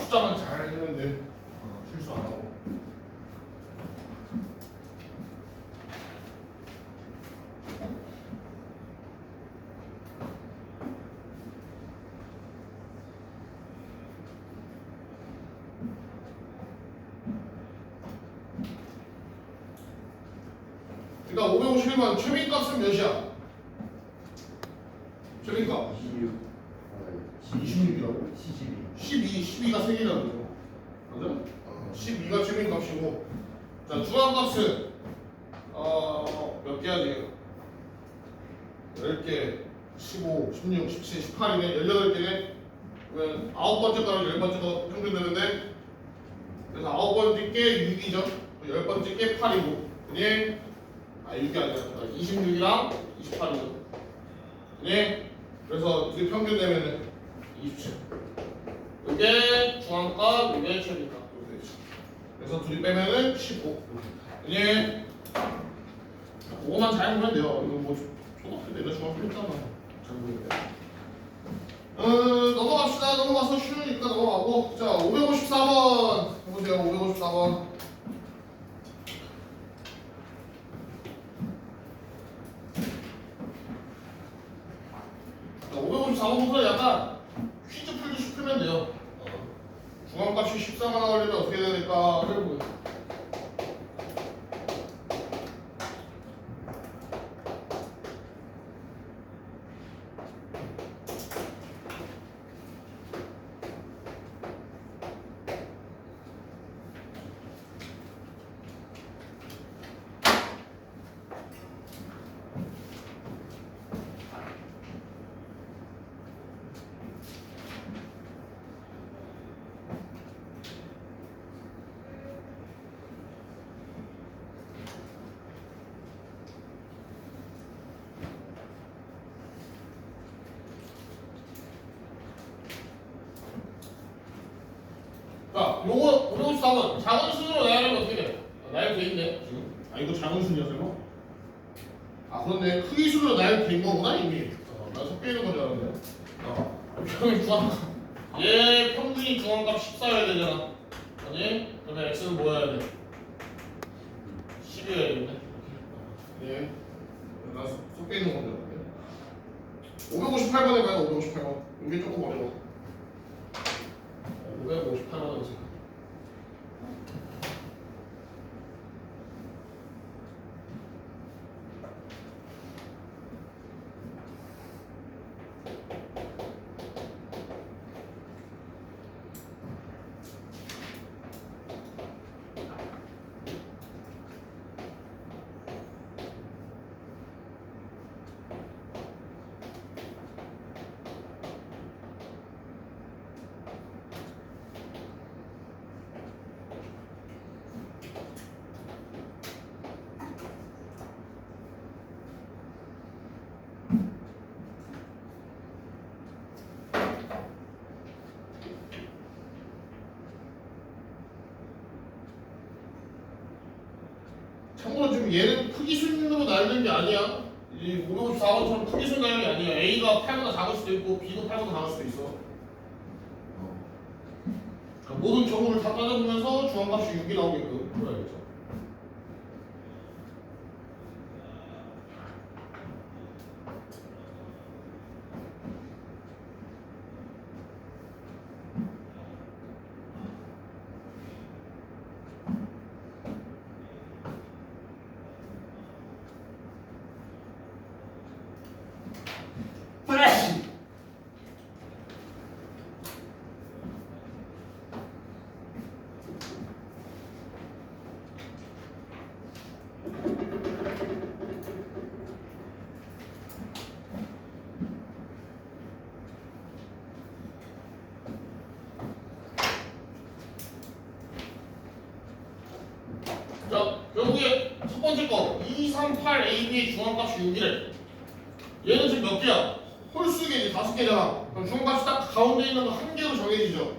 숫자만 잘 했는데 실수 안 하고. 그러니까 551번 최민값은 몇이야? 최민값 26이라고? 12가 3개라고. 맞아? 12가 최민값이고. 자, 중앙값은 몇 개야지? 10개, 15, 16, 17, 18이네. 18개네. 그러면 9번째 거랑 10번째 거 평균 되는데, 그래서 9번째 게 6이죠. 10번째 게 8이고. 그니 6이 아니라 26이랑 28이고. 그니 그래서 이게 평균 되면은 27. 이게 중앙값, 이게 최민값. 그래서 둘이 빼면은 15. 그니 그거만 잘 보면 돼요. 이거 뭐 초등학교 때나 중학교 했잖아. 잘 보면 돼. 넘어갑시다. 넘어가서 쉬우니까 넘어가고. 자, 554번 해보세요. 554번. 자, 554번부터 약간 퀴즈 풀기 풀면 돼요. 중앙값이 14만 원 걸리면 어떻게 해야 될까? 해보세요. 자, 요거 554번 작은 순으로 나열하면 어떻게 돼? 나열돼 있네 지금. 이거 작은 순이야 설마? 그런데 크기 순으로 나열된 거구나 이미. 나 섞여 있는 건 줄 알았네. 평균 중앙값. 얘 평균이 중앙값 14여야 되잖아. 아니? 그러면 x는 뭐여야 돼? 10이어야 되겠네. 예. 나 섞여 있는 건 줄 알았네. 558번 해봐요. 558번. 이게 조금 어려워. 558원 이지. 참고로 지금 얘는 크기 순으로 나열된 게 아니야. 이 554번처럼 크기 순 나열이 아니야. A가 8보다 작을 수도 있고 B도 8보다 작을 수도 있어. 그러니까 모든 경우를 다 따져보면서 중앙값이 6이 나오게끔 풀어야겠죠. 자, 결국에 첫 번째 거 2, 3, 8, AB의 중앙값이 6이래. 얘는 지금 몇 개야? 홀수개지 5개잖아. 그럼 중앙값이 딱 가운데 있는 거 한 개로 정해지죠.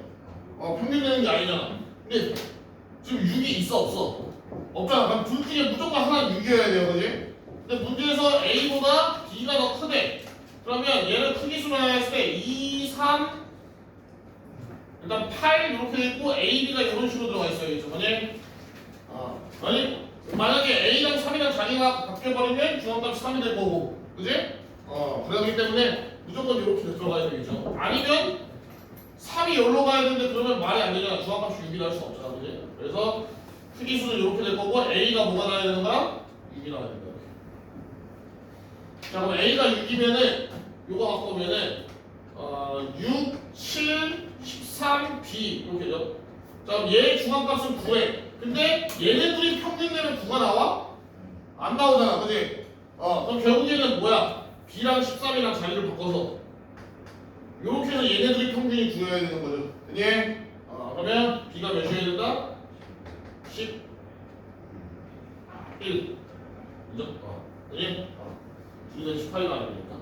평균 되는 게 아니잖아. 근데 지금 6이 있어 없어? 없잖아. 그럼 둘 중에 무조건 하나는 6이어야 돼요, 그지? 근데 문제에서 A보다 B가 더 크대. 그러면 얘는 크기 순으로 했을 때 2, 3 일단 8 이렇게 있고 AB가 이런 식으로 들어가 있어요. 그죠? 아니 만약에 A랑 3이랑 자리가 바뀌어버리면 중앙값이 3이 될 거고, 그지? 그러기 때문에 무조건 이렇게 들어가야 되겠죠. 아니면 3이 여기로 가야 되는데 그러면 말이 안 되잖아. 중앙값이 6이 날 수 없잖아, 그지? 그래서 특이수는 이렇게 될 거고 A가 뭐가 나야 되는 거야? 6이 나야 된다. 자, 그럼 A가 6이면은 요거 갖고 오면은 6, 7, 13, B 이렇게죠. 자, 그럼 얘 중앙값은 9에. 근데 얘네들이 평균 내면 9가 나와? 안 나오잖아, 그지? 그럼 결국에는 뭐야? B랑 13이랑 자리를 바꿔서 이렇게 해서 얘네들이 평균이 9여야 되는 거죠. 그지? 그러면 B가 몇이어야 된다? 11. 그죠? 그지? B는 18이 나야 되니까.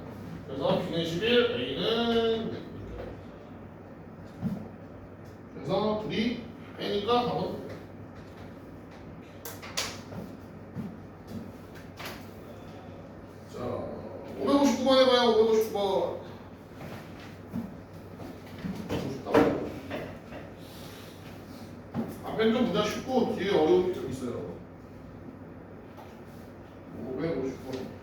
그래서 B는 11, A는 6. 그래서 둘이 빼니까 답은 자, 559번 해봐요. 559번. 앞에는 좀 문제가 쉽고 뒤에 어려운 게 좀 있어요. 559번.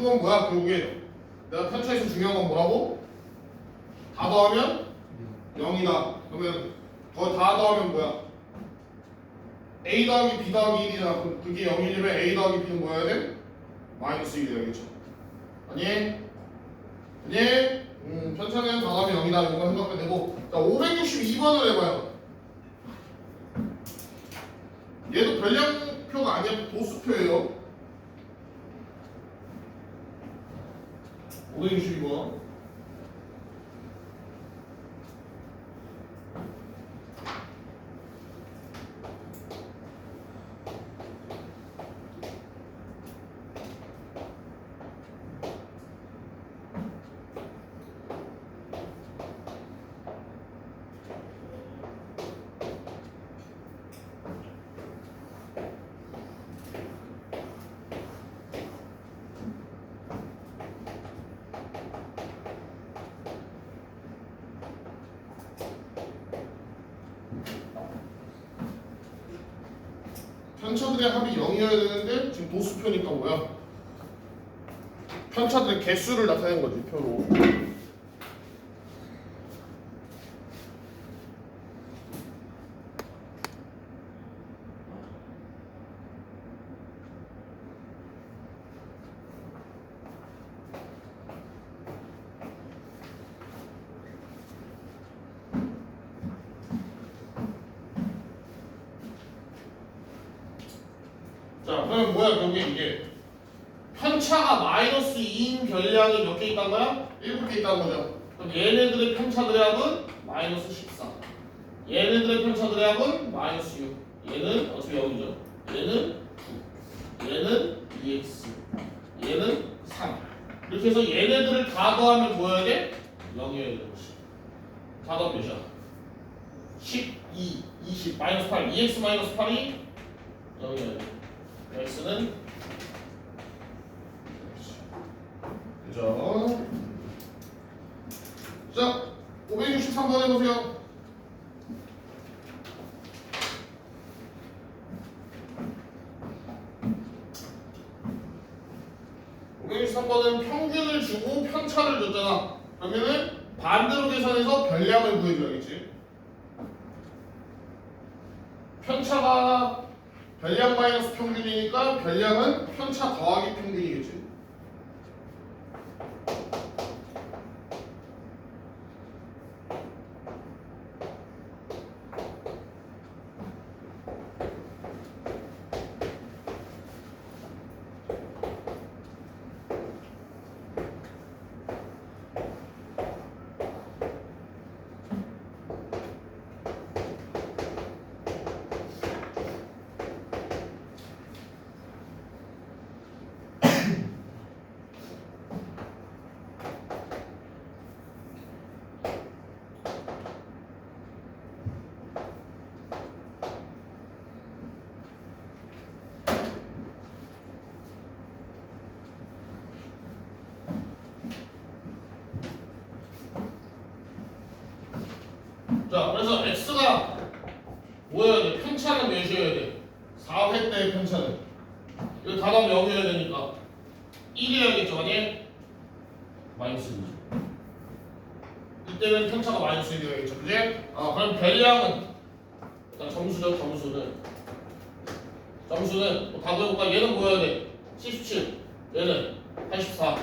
그건 뭐야? 결국에 내가 편차에서 중요한 건 뭐라고? 다 더하면 0이다. 그러면 다 더하면 뭐야? A 더하기 B 더하기 1이잖아. 그게 0이면 A 더하기 B는 뭐여야 돼? 마이너스 1이 되겠죠. 아니? 편차는 다 더하면 0이다. 이거 생각하면 되고. 자, 562번을 해봐요. 얘도 별량표가 아니야. 도수표예요. 562번. 편차들의 합이 0이어야 되는데 지금 도수표니까 뭐야? 편차들의 개수를 나타낸 거지, 표로. 자, 그러면 뭐야, 결국에 이게 편차가 마이너스 2인 별량이 몇 개 있단 거야? 7개 있다는 거죠. 그럼 얘네들의 편차들의 합은 마이너스 14. 얘네들의 편차들의 합은 마이너스 6. 얘는 어차피 0이죠. 얘는 9. 얘는 2x. 얘는 3. 이렇게 해서 얘네들을 다 더하면 뭐여야 돼? 0이어야 되는 것이. 다 더하면 몇이야? 12, 20, 마이너스 8. 2x 마이너스 8이 0이어야 돼. x는 그죠? 자, 563번 해보세요. 은 평균을 주고 편차를 줬잖아. 그러면은 반대로 계산해서 별량을 구해줘야겠지. 편차가 별량 마이너스 평균이니까 별량은 편차 더하기 평균이겠지. 그래서 x가 뭐여야 돼? 편차는 몇이어야 돼? 4회 때의 편차는 이거 다 나오면 0이어야 되니까 1이어야겠죠, 아니? 마이너스 1이죠. 이때는 편차가 마이너스 1이어야겠죠, 그지? 그럼 별량은 일단 점수죠, 점수는 뭐 답을 해볼까? 얘는 뭐여야 돼? 77, 얘는 84,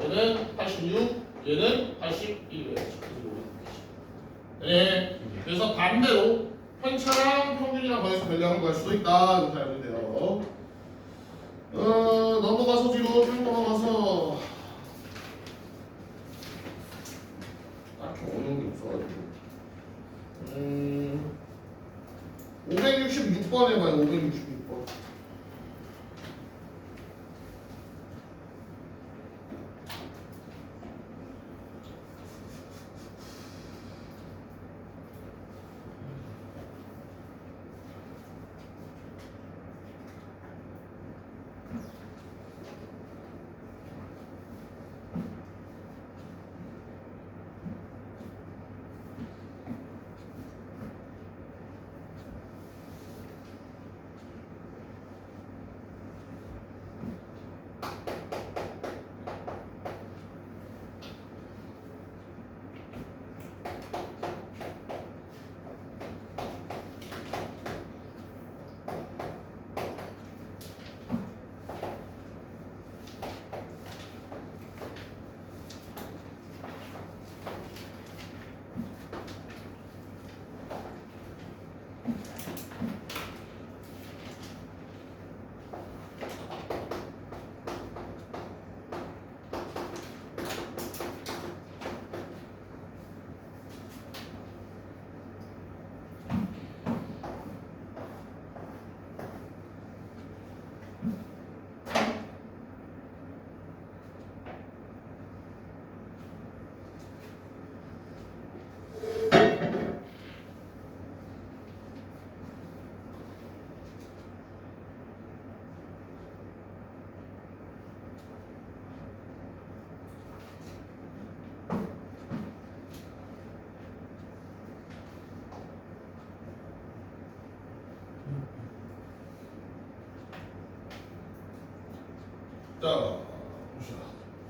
얘는 86, 얘는 81이어야지. 네, 그래서 반대로 편차랑 평균이랑 더해서 별량을 구할 수도 있다. 이렇게 알면 돼요. 넘어가서 뒤로 쭉 넘어가서 딱히 어려운 게 없어가지고 566번 해봐요. 566번.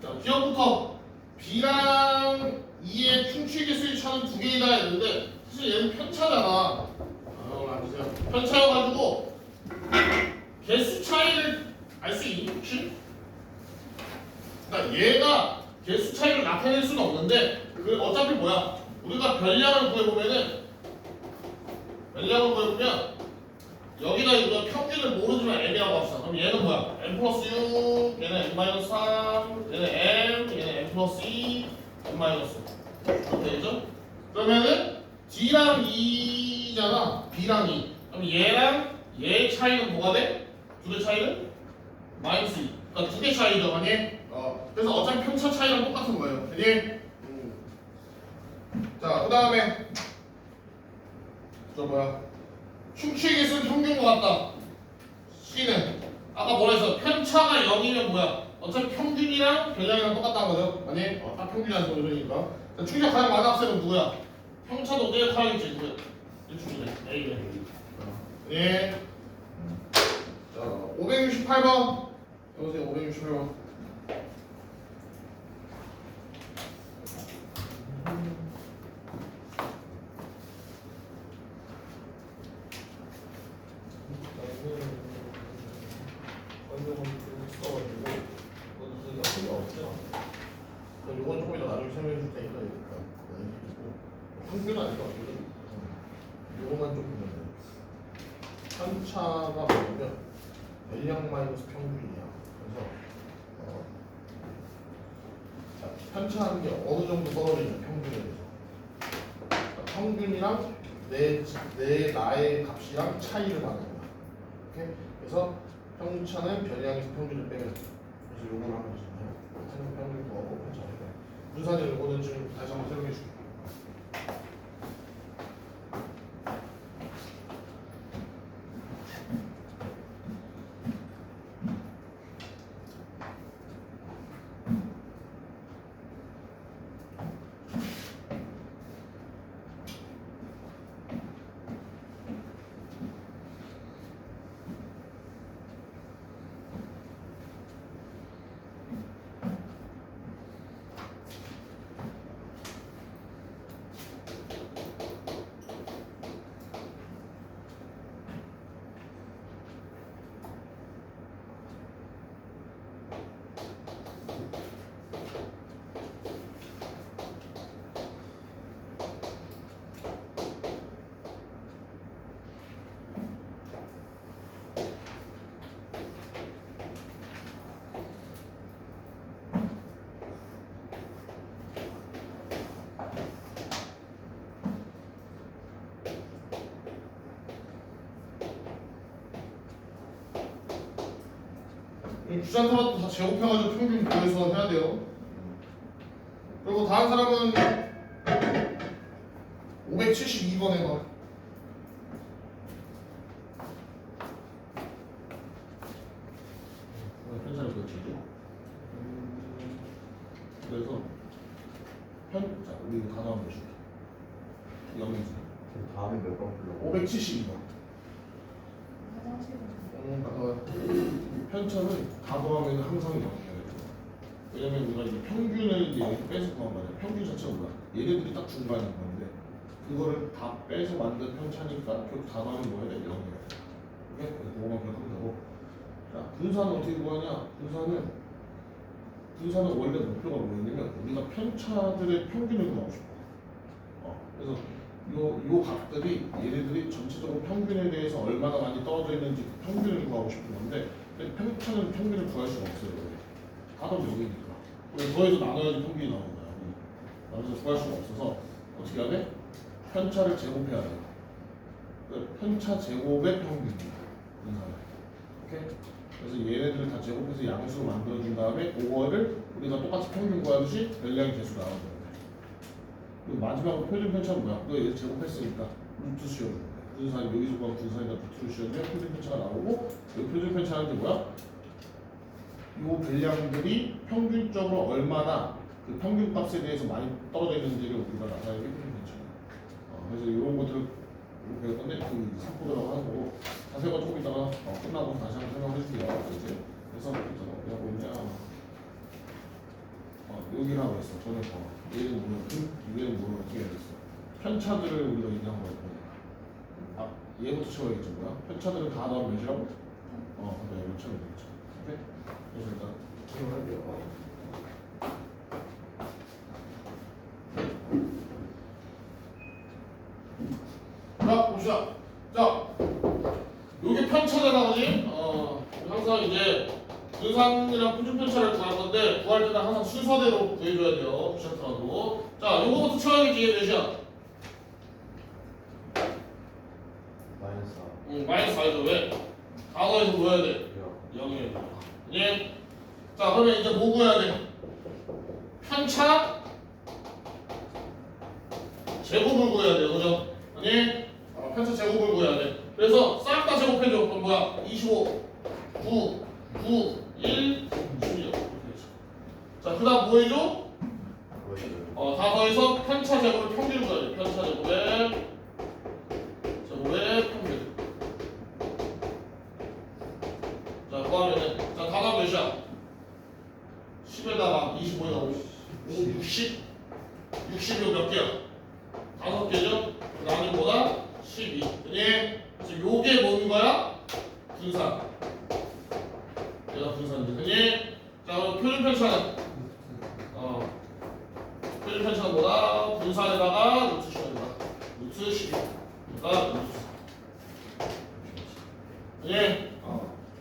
자, 기억부터 B랑 E의 충치계수의 차는 두 개이다 했는데 사실 얘는 편차잖아. 앉으세요. 편차여가지고 개수 차이를 알 수 있니 혹시? 그러니까 얘가 개수 차이를 나타낼 수는 없는데 그 어차피 뭐야? 우리가 별량을 구해보면 여기다 이거 평균을 모르지만 m이라고 합시다. 그럼 얘는 뭐야? m 플러스 6, 얘는 m 마이너스 3, 얘는 m, 얘는 m 플러스 2, m 마이너스 5. 이렇게 되죠? 그러면은 D랑 E잖아. B랑 E. 그럼 얘랑 얘의 차이는 뭐가 돼? 둘의 차이는? 마이너스 2. 그러니까 두 개 차이죠, 아니? 그래서 어차피 편차 차이랑 똑같은 거예요. 그지? 자, 그 다음에 충치의 개수는 평균과 같다. C는 아까 뭐라 했어? 편차가 0이면 뭐야? 어차피 평균이랑 별량이랑 똑같다는 거죠? 아니? 다 평균이라는 소리니까. 충치가 가장 많은 학생은 누구야? 편차도 대역하겠지, 누구야? 일충이네. A네. 예. 자, 568번. 여보세요, 568번. 이건 조금 이따 나중에 설명해 줄 테니까 평균은 아닐 것 같거든. 이거만 좀 보면 돼. 편차가 뭐냐면 별량 마이너스 평균이야. 그래서 자, 편차하는 게 어느 정도 떨어지냐 평균에 대해서. 평균이랑 나의 값이랑 차이를 말하는 거야. 오케이? 그래서 편차는 별량에서 평균을 빼면 돼. 그래서 요걸 하면 되잖아요. 평균 구하고 편차. 문사는 요거는 지금 다시 한번 설명해 줄게. 주산타밭도 다 제곱해가지고 평균 구해서 해야 돼요. 그리고 다른 사람은 572번 해봐. 편차를 그려주죠. 그래서 자 우리 이거 단어 한번 줄게. 0이지. 지금 다음에 몇 번 불러? 572번. 편차는 다 더하면 항상 0이에요. 왜냐면 우리가 이제 평균을 이제 여기 빼서 구한 거잖아. 평균 자체가 뭐야? 얘네들이 딱 중간인 건데 그거를 다 빼서 만든 편차니까 결국 다 더하면 뭐 해야 돼? 0이야. 오케이? 그거만 기억하면 되고. 자, 분산은 어떻게 구하냐? 분산은 원래 목표가 뭐였냐면 우리가 편차들의 평균을 구하고 싶어. 그래서 요 값들이 얘네들이 전체적으로 평균에 대해서 얼마나 많이 떨어져 있는지 그 평균을 구하고 싶은 건데 근데 편차는 평균을 구할 수가 없어요. 다 더하면 0이니까. 더해서 나눠야지 평균이 나오는 거야. 나눠서 구할 수가 없어서 어떻게 해야 돼? 편차를 제곱해야 돼. 편차 제곱의 평균이야. 오케이? 그래서 얘네들을 다 제곱해서 양수로 만들어준 다음에 그거를 우리가 똑같이 평균 구하듯이 별량 개수 나와줘야 돼. 그리고 마지막으로 표준 편차는 뭐야? 너 얘를 제곱했으니까 루트 씌워줘. 분산 여기서 구한 분산이다 루트를 씌워주면 표준 편차가 나오고 이 표준 편차는 게 뭐야? 이 별량들이 평균적으로 얼마나 그 평균 값에 대해서 많이 떨어져 있는지를 우리가 나타내는 게 표준 편차야. 그래서 이런 것들을 배울 건데 그 상포도라고 하는 거고 자세히 조금 이따가 끝나고 다시 한번 설명해 줄게요. 이제 그래서 내가 뭐냐 여기라고 했어. 전에 얘는 뭐였든 얘는 뭐 어떻게 해야 됐어. 편차들을 우리가 얘기한 거였거든. 얘부터 채워야겠죠. 뭐야? 편차들을 다 넣으면 몇이라고? 그래 이거 채우면 되겠죠. 오케이? 그래서 일단 채워야 자, 봅시다. 자, 요게 편차잖아, 그지? 항상 이제 분산이랑 표준 편차를 구할 건데 구할 때는 항상 순서대로 구해줘야 돼요. 옵션하고. 자, 요거부터 채워야겠지. 이게 몇이야? 마이너스 4. 마이너스 4죠. 왜? 단어에서 뭐 해야 돼? 0이에요. 예. 자, 그러면 이제 뭐 구해야 돼? 편차 제곱을 구해야 돼요. 그죠? 아니? 편차 제곱을 구해야 돼. 그래서 싹 다 제곱해줘. 그럼 뭐야? 25, 9, 9, 1, 16. 자, 그 다음 뭐 해줘? 다 더해서 편차 제곱을 평균 구해야 돼. 편차 제곱의 평균. 자, 구하면은, 자, 다가 몇이야? 10에다가 25에다가 60? 60이 몇 개야? 5개죠? 그 다음에 뭐다? 12. 그니? 그래서 요게 뭔 거야? 분산. 얘가 분산이지. 그니? 자, 그럼 표준 편차는? 표준 편차는 뭐다? 분산에다가 루트 10이다. 루트 12. 그러니까 루트 4. 그니?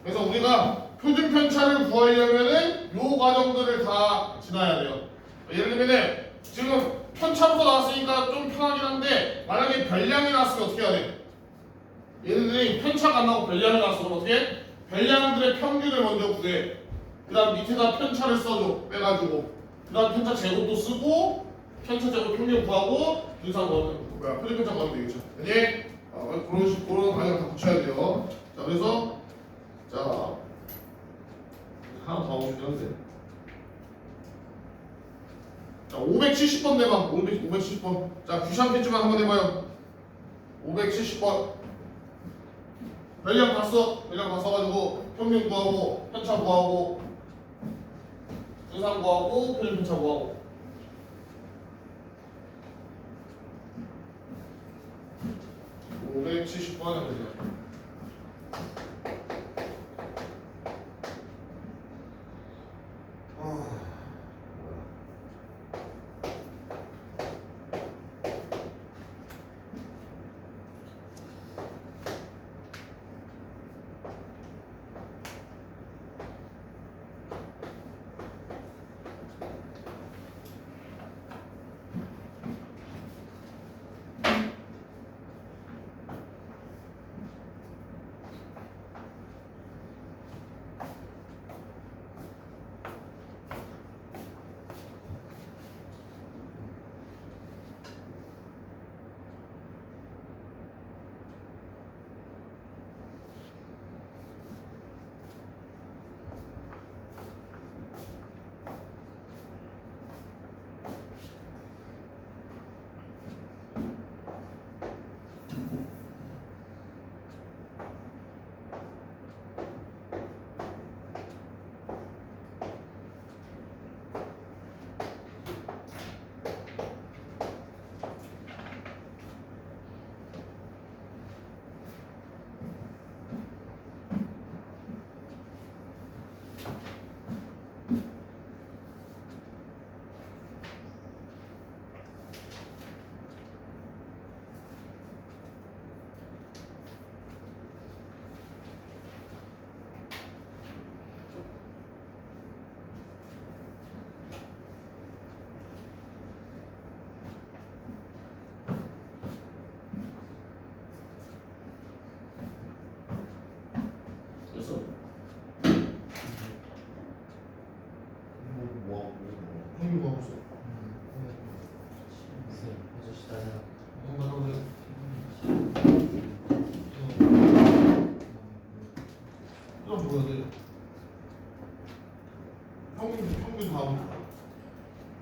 그래서 우리가 표준 편차를 구하려면은 요 과정들을 다 지나야 돼요. 예를 들면은 지금 편차부터 나왔으니까 좀 편하긴 한데 만약에 별량이 나왔으면 어떻게 해야 돼? 얘네들이 편차가 안 나오고 별량이 나왔어. 그럼 어떻게 해? 별량들의 평균을 먼저 구해. 그 다음 밑에다 편차를 써줘. 빼가지고. 그 다음 편차 제곱도 쓰고 편차 제곱 평균 구하고 분산 구하면 표준 편차 구하면 되겠죠. 그지? 그런 과정 다 붙여야 돼요. 자, 그래서 자 하나 더 하고 싶긴 한데 자 570번 내봐. 570번. 자 귀찮겠지만 한번 해봐요. 570번 별량 다 써. 별량 다 써가지고 평균 구하고 편차 구하고 분산 구하고 표준 편차 구하고 570번 해보세요.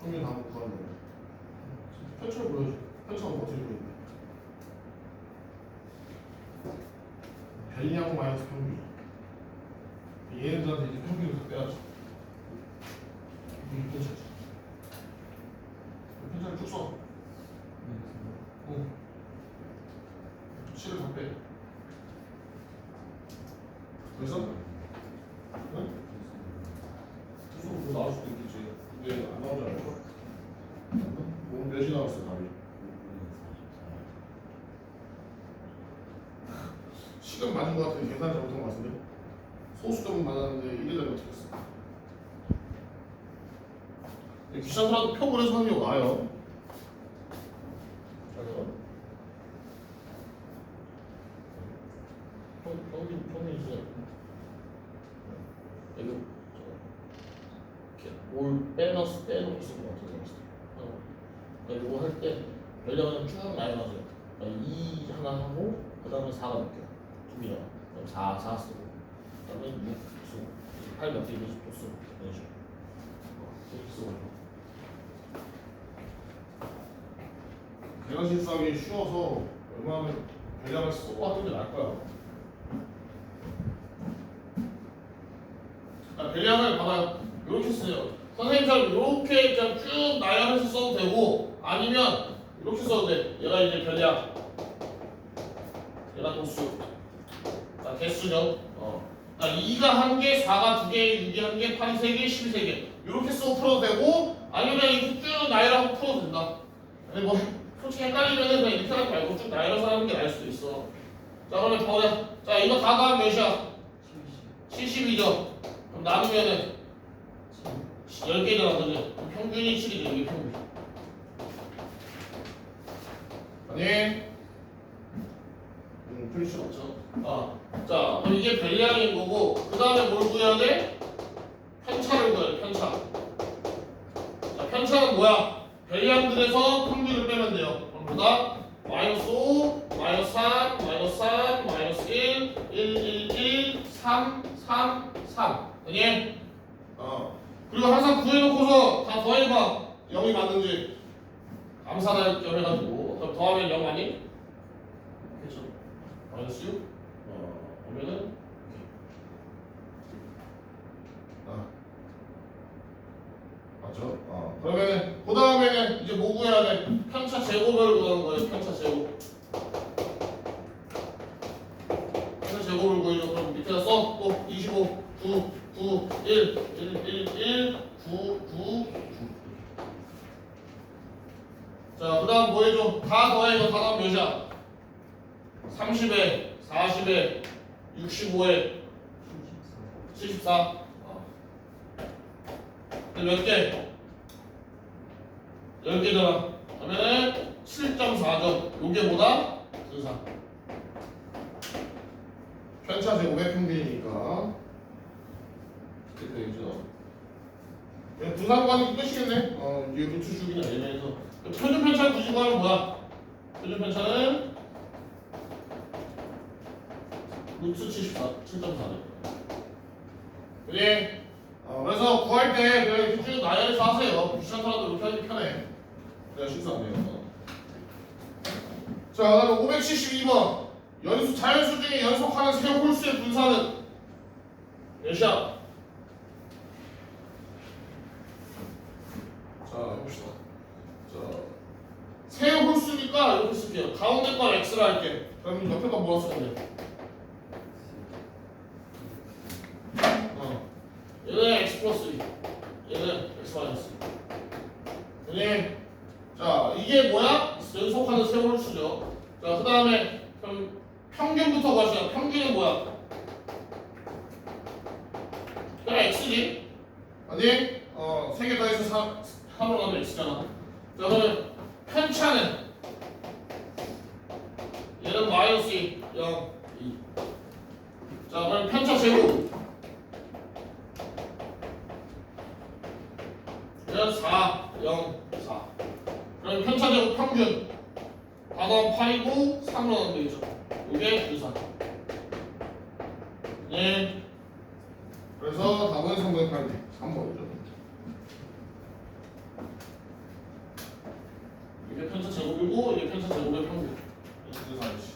평균 답은 구하는 거예요. 편차를 보여줘. 편차가 어떻게 보이는데? 별량 마이너스 평균. 얘네들한테 이제 평균을 다 빼야지. 이게 편차지. 편차를 쭉 써. 응. 7을 다 빼. 그래서? 응? 수수 뭐 나올 수도 있겠지. 근데 안 나오지 않을까? 뭐 몇이 나왔어 답이? 시간 맞은 것 같은데 계산 잘못한 것 같은데? 소수점은 맞았는데 1을 잘못했어. 귀찮더라도 표본에서 하는 게 와요. 평균 주세요. 이거 뭘 빼놓고 쓰는 것 같아요. 그러니까 이거 할 때 별량은 쭉 나열하세요. 그러니까 2 하나 하고 그 다음에 4가 몇 개야? 2개야. 그럼 4 쓰고 그 다음에 6 쓰고 8 몇 개 또 쓰고 이런 식으로 이렇게 쓰고 계산 실수하기 쉬워서 웬만하면 별량을 쓰고 하는 게 나을 거야. 별량을 봐봐요. 이렇게 쓰세요. 선생님처럼 이렇게 그냥 쭉 나열해서 써도 되고 아니면 이렇게 써도 돼. 얘가 이제 별량, 얘가 도수, 자 개수죠. 자 2가 1개, 4가 2개, 6이 1개, 8이 3개, 10이 3개 이렇게 쓰고 풀어도 되고 아니면 그냥 이렇게 쭉 나열하고 풀어도 된다. 근데 뭐 솔직히 헷갈리면은 그냥 이렇게 하지 말고 쭉 나열해서 하는 게 나을 수도 있어. 자 그러면 더 보자. 자 이거 다 더하면 몇이야? 72죠. 그럼 나누면은 10개잖아, 그지? 평균이 7이죠, 이게 평균. 아니? 풀 수 없죠. 자, 그럼 이게 별량인 거고, 그 다음에 뭘 구해야 돼? 편차를 구해야 돼, 편차. 자, 편차는 뭐야? 별량들에서 평균을 빼면 돼요. 그럼 보다 마이너스 5, 마이너스 3, 마이너스 3, 마이너스 1, 1, 3, 3, 3. 아니? 그리고 항상 구해놓고서 다 더해봐. 0이 맞는지. 암산할 겸 해가지고. 그럼 더하면 0 아니? 그렇죠. 마이너스 6? 보면은 맞죠? 그러면은 그 다음에는 이제 뭐 구해야 돼? 편차 제곱을 구하는 거예요. 편차 제곱. 편차 제곱을 구해줘. 그럼 밑에다 써. 또 25, 9, 9, 1, 9, 9. 자, 그 다음 뭐 해줘? 다 더해. 이거 다 더하면 몇이야? 30에, 40에, 65에, 74. 몇 개? 10개잖아. 그러면은 7.4죠. 요게 뭐다? 분사. 편차 제곱의 평균이니까. 이렇게 되죠. 분산관이 끝이겠네. 이게 루트 주기나 애매해서. 표준 편차를 굳이 구하면 뭐야? 표준 편차는 루트 74, 7.4네. 그지? 그래서 구할 때 그냥 쭉 나열해서 하세요. 귀찮더라도 이렇게 하는 게 편해. 내가 실수하네요. 자, 그다음에 572번. 연수 자연수 중에 연속하는 세 홀수의 분사는 몇이야? 자, 해봅시다. 자, 세 홀수니까 이렇게 쓸게요. 가운데 거 x라 할게. 그럼 옆에 거 뭐라 쓰면 돼? 얘는 x 플러스 2, 얘는 x 마이너스 2. 네. 자, 이게 뭐야? 연속하는 세 홀수죠. 자, 그 다음에 그럼 평균부터 가시죠. 평균은 뭐야? 그냥 x지. 아니? 세 개 더해서 3으로 가면 x잖아. 자, 그러면 편차는 얘는 마이너스 2, 0, 2. 자, 그럼 편차 제곱. 얘는 4, 0, 4. 그럼 편차 제곱 평균. 다 더하면 8이고 3으로 나오면 되겠죠. 이게 분사. 네. 그래서 답은 3분의 8이 3번이죠. 제곱 이게 편차 제곱의 평균. 그래서 알지.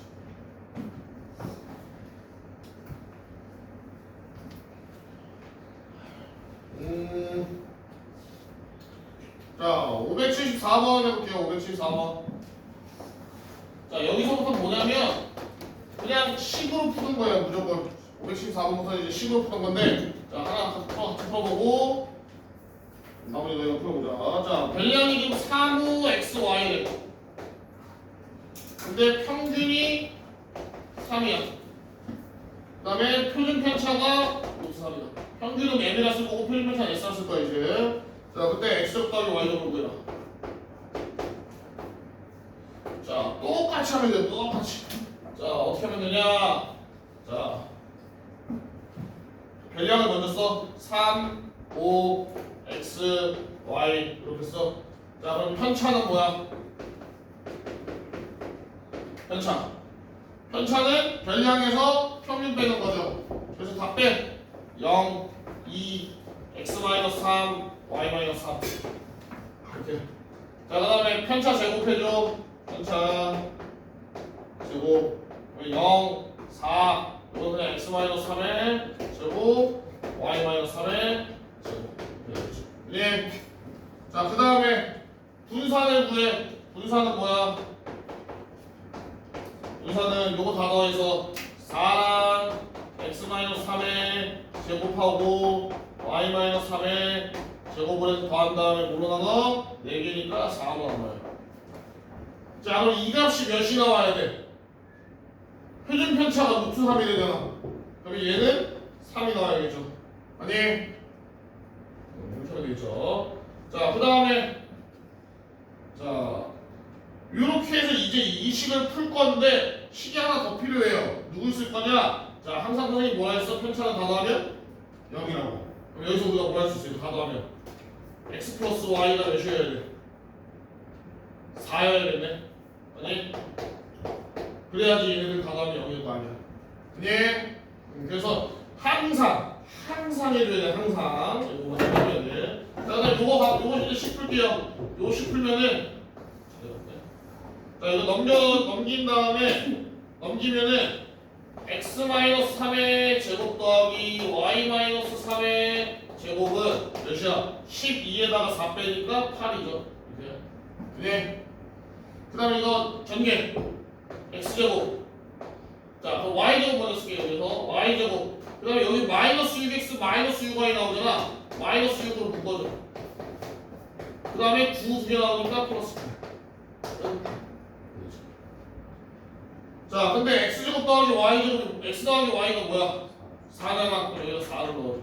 자, 574번 해볼게요. 574번. 자, 여기서부터 뭐냐면 그냥 식으로 푸는 거예요. 무조건 574번부터 이제 식으로 푸는 건데, 자, 하나 같이 풀어보고 나머지 이거 풀어보자. 자, 변량이 지금 3우 xy래. 근데 평균이 3이야. 그 다음에 표준 편차가 루트 3이다. 평균은 m이라 쓸 거고 표준 편차는 s라 쓸 거야 이제. 자, 그때 x제곱 더하기 y제곱 구해라. 자, 똑같이 하면 돼. 똑같이. 자, 어떻게 하면 되냐? 자, 변량을 먼저 써. 3, 5, x, y 이렇게 써. 자, 그럼 편차는 뭐야? 편차. 편차는 변량에서 평균 빼는 거죠. 그래서 다 빼. 0, 2, x-3, y-3 이렇게. 자, 그 다음에 편차 제곱해줘. 편차 제곱 0, 4 이거 그냥 x-3의 제곱 y-3의 제곱. 예. 자, 그 다음에 분산을 구해. 분산은 뭐야? 분산은 요거 다 더해서 4랑 x-3의 제곱하고 y-3의 제곱을 해서 더한 다음에 뭘로 나눠? 4개니까 4로 나눠요. 자, 그럼 이 값이 몇이 나와야 돼? 표준 편차가 루트 3이 되잖아. 그럼 얘는 3이 나와야겠죠. 아니? 이렇게 되겠죠. 자, 그 다음에 자, 이렇게 해서 이제 이 식을 풀 건데 식이 하나 더 필요해요. 누구 쓸 거냐? 자, 항상 선생님이 뭐라 했어? 편차는 다 더하면 0이라고. 그럼 여기서 우리가 뭐 할 수 있어요? 다 더하면 x 플러스 y가 몇이어야 돼? 4여야겠네. 아니? 그래야지 얘네들 다 더하면 0일 거 아니야. 아니? 그래서 항상 해줘야 돼. 항상 이거만 해줘야 돼. 자, 그다음 요거 이제 식 풀게요. 요거 식 풀면은 자, 이거 넘기면은 x-3의 제곱 더하기 y-3의 제곱은 몇이야? 12에다가 4 빼니까 8이죠. 이렇게. 네. 그 다음에 이거 전개 x제곱. 자, 그럼 y제곱 먼저 쓸게요. 여기서 y제곱. 그 다음에 여기 마이너스 6x 마이너스 6y 나오잖아. 마이너스 6으로 묶어줘. 그 다음에 9 두 개 나오니까 플러스 9. 자, 근데 x제곱 더하기 y제곱, x 더하기 y가 뭐야? 4잖아. 그럼 여기다 4를 넣어줘.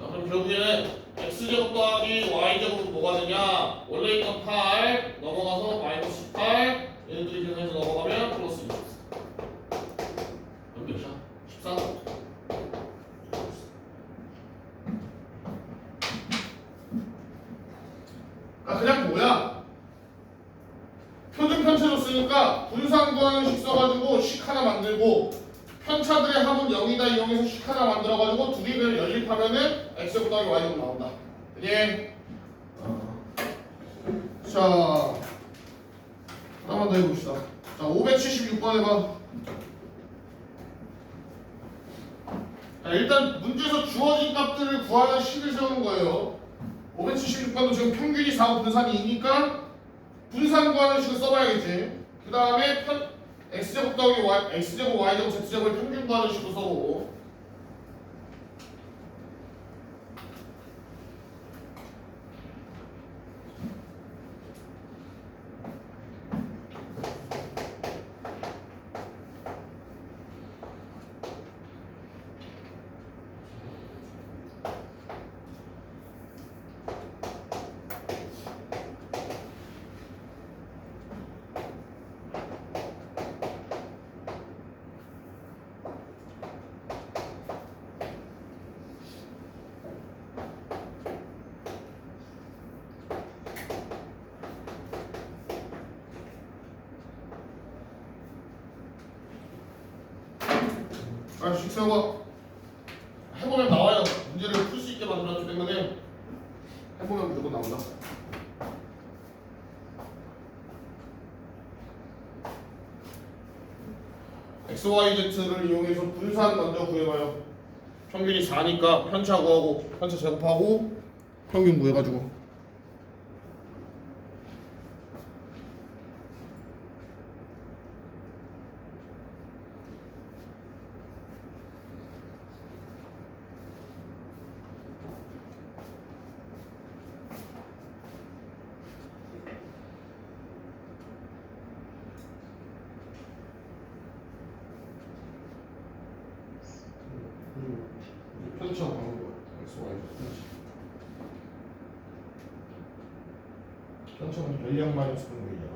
자, 그럼 결국에는 x제곱 더하기 y제곱은 뭐가 되냐? 원래 있던 8 넘어가서 마이너스 8 얘네들이 계산해서 넘어가면 플러스 24. 그럼 몇이야? 14? 아, 그냥 뭐야? 표준 편차로 쓰니까 분산 구하는 식 써가지고 식 하나 만들고 편차들의 합은 0이다 이용해서 식 하나 만들어가지고 두 개를 연립하면은 x제곱 더하기 y제곱 나온다. 예. 자, 하나만 더 해봅시다. 자, 576번 해봐. 자, 일단 문제에서 주어진 값들을 구하는 식을 세우는 거예요. 576번도 지금 평균이 4고 분산이 2니까 분산 구하는 식을 써봐야겠지. 그 다음에 x제곱 더하기 y, x제곱 y제곱 z제곱의 평균 구하는 식으로 써보고. 아, 식 세워봐. 해보면 나와요. 문제를 풀 수 있게 만들었기 때문에 해보면 무조건 나온다. x, y, z를 이용해서 분산 먼저 구해봐요. 평균이 4니까 편차 구하고 편차 제곱하고 평균 구해가지고. 편차 구하는 거야. x, y 편차는 전량 마이너스 분모이잖아.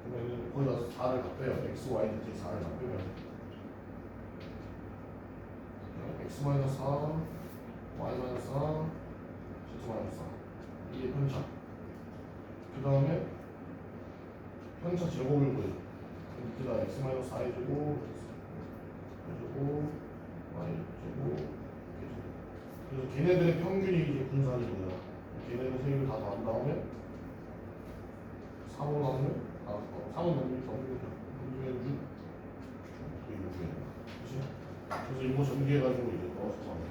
그러면 거기다 4를 다 빼요. x, y, z 4를 다 빼면 x 마이너스 4, y 마이너스 4, z 마이너스 4 이게 편차. 그 다음에 편차 제곱을 구해요. 밑에다 x 마이너스 4의 제곱, 제곱, y 제곱, 그래서 걔네들의 평균이 이제 분산이 뭐야? 걔네들 세 개를 다 더한 다음에 3으로 나누면 3은 넘기면 6 그리고 6 그치? 그래서 이거 전개해가지고 이제 넣어서 가면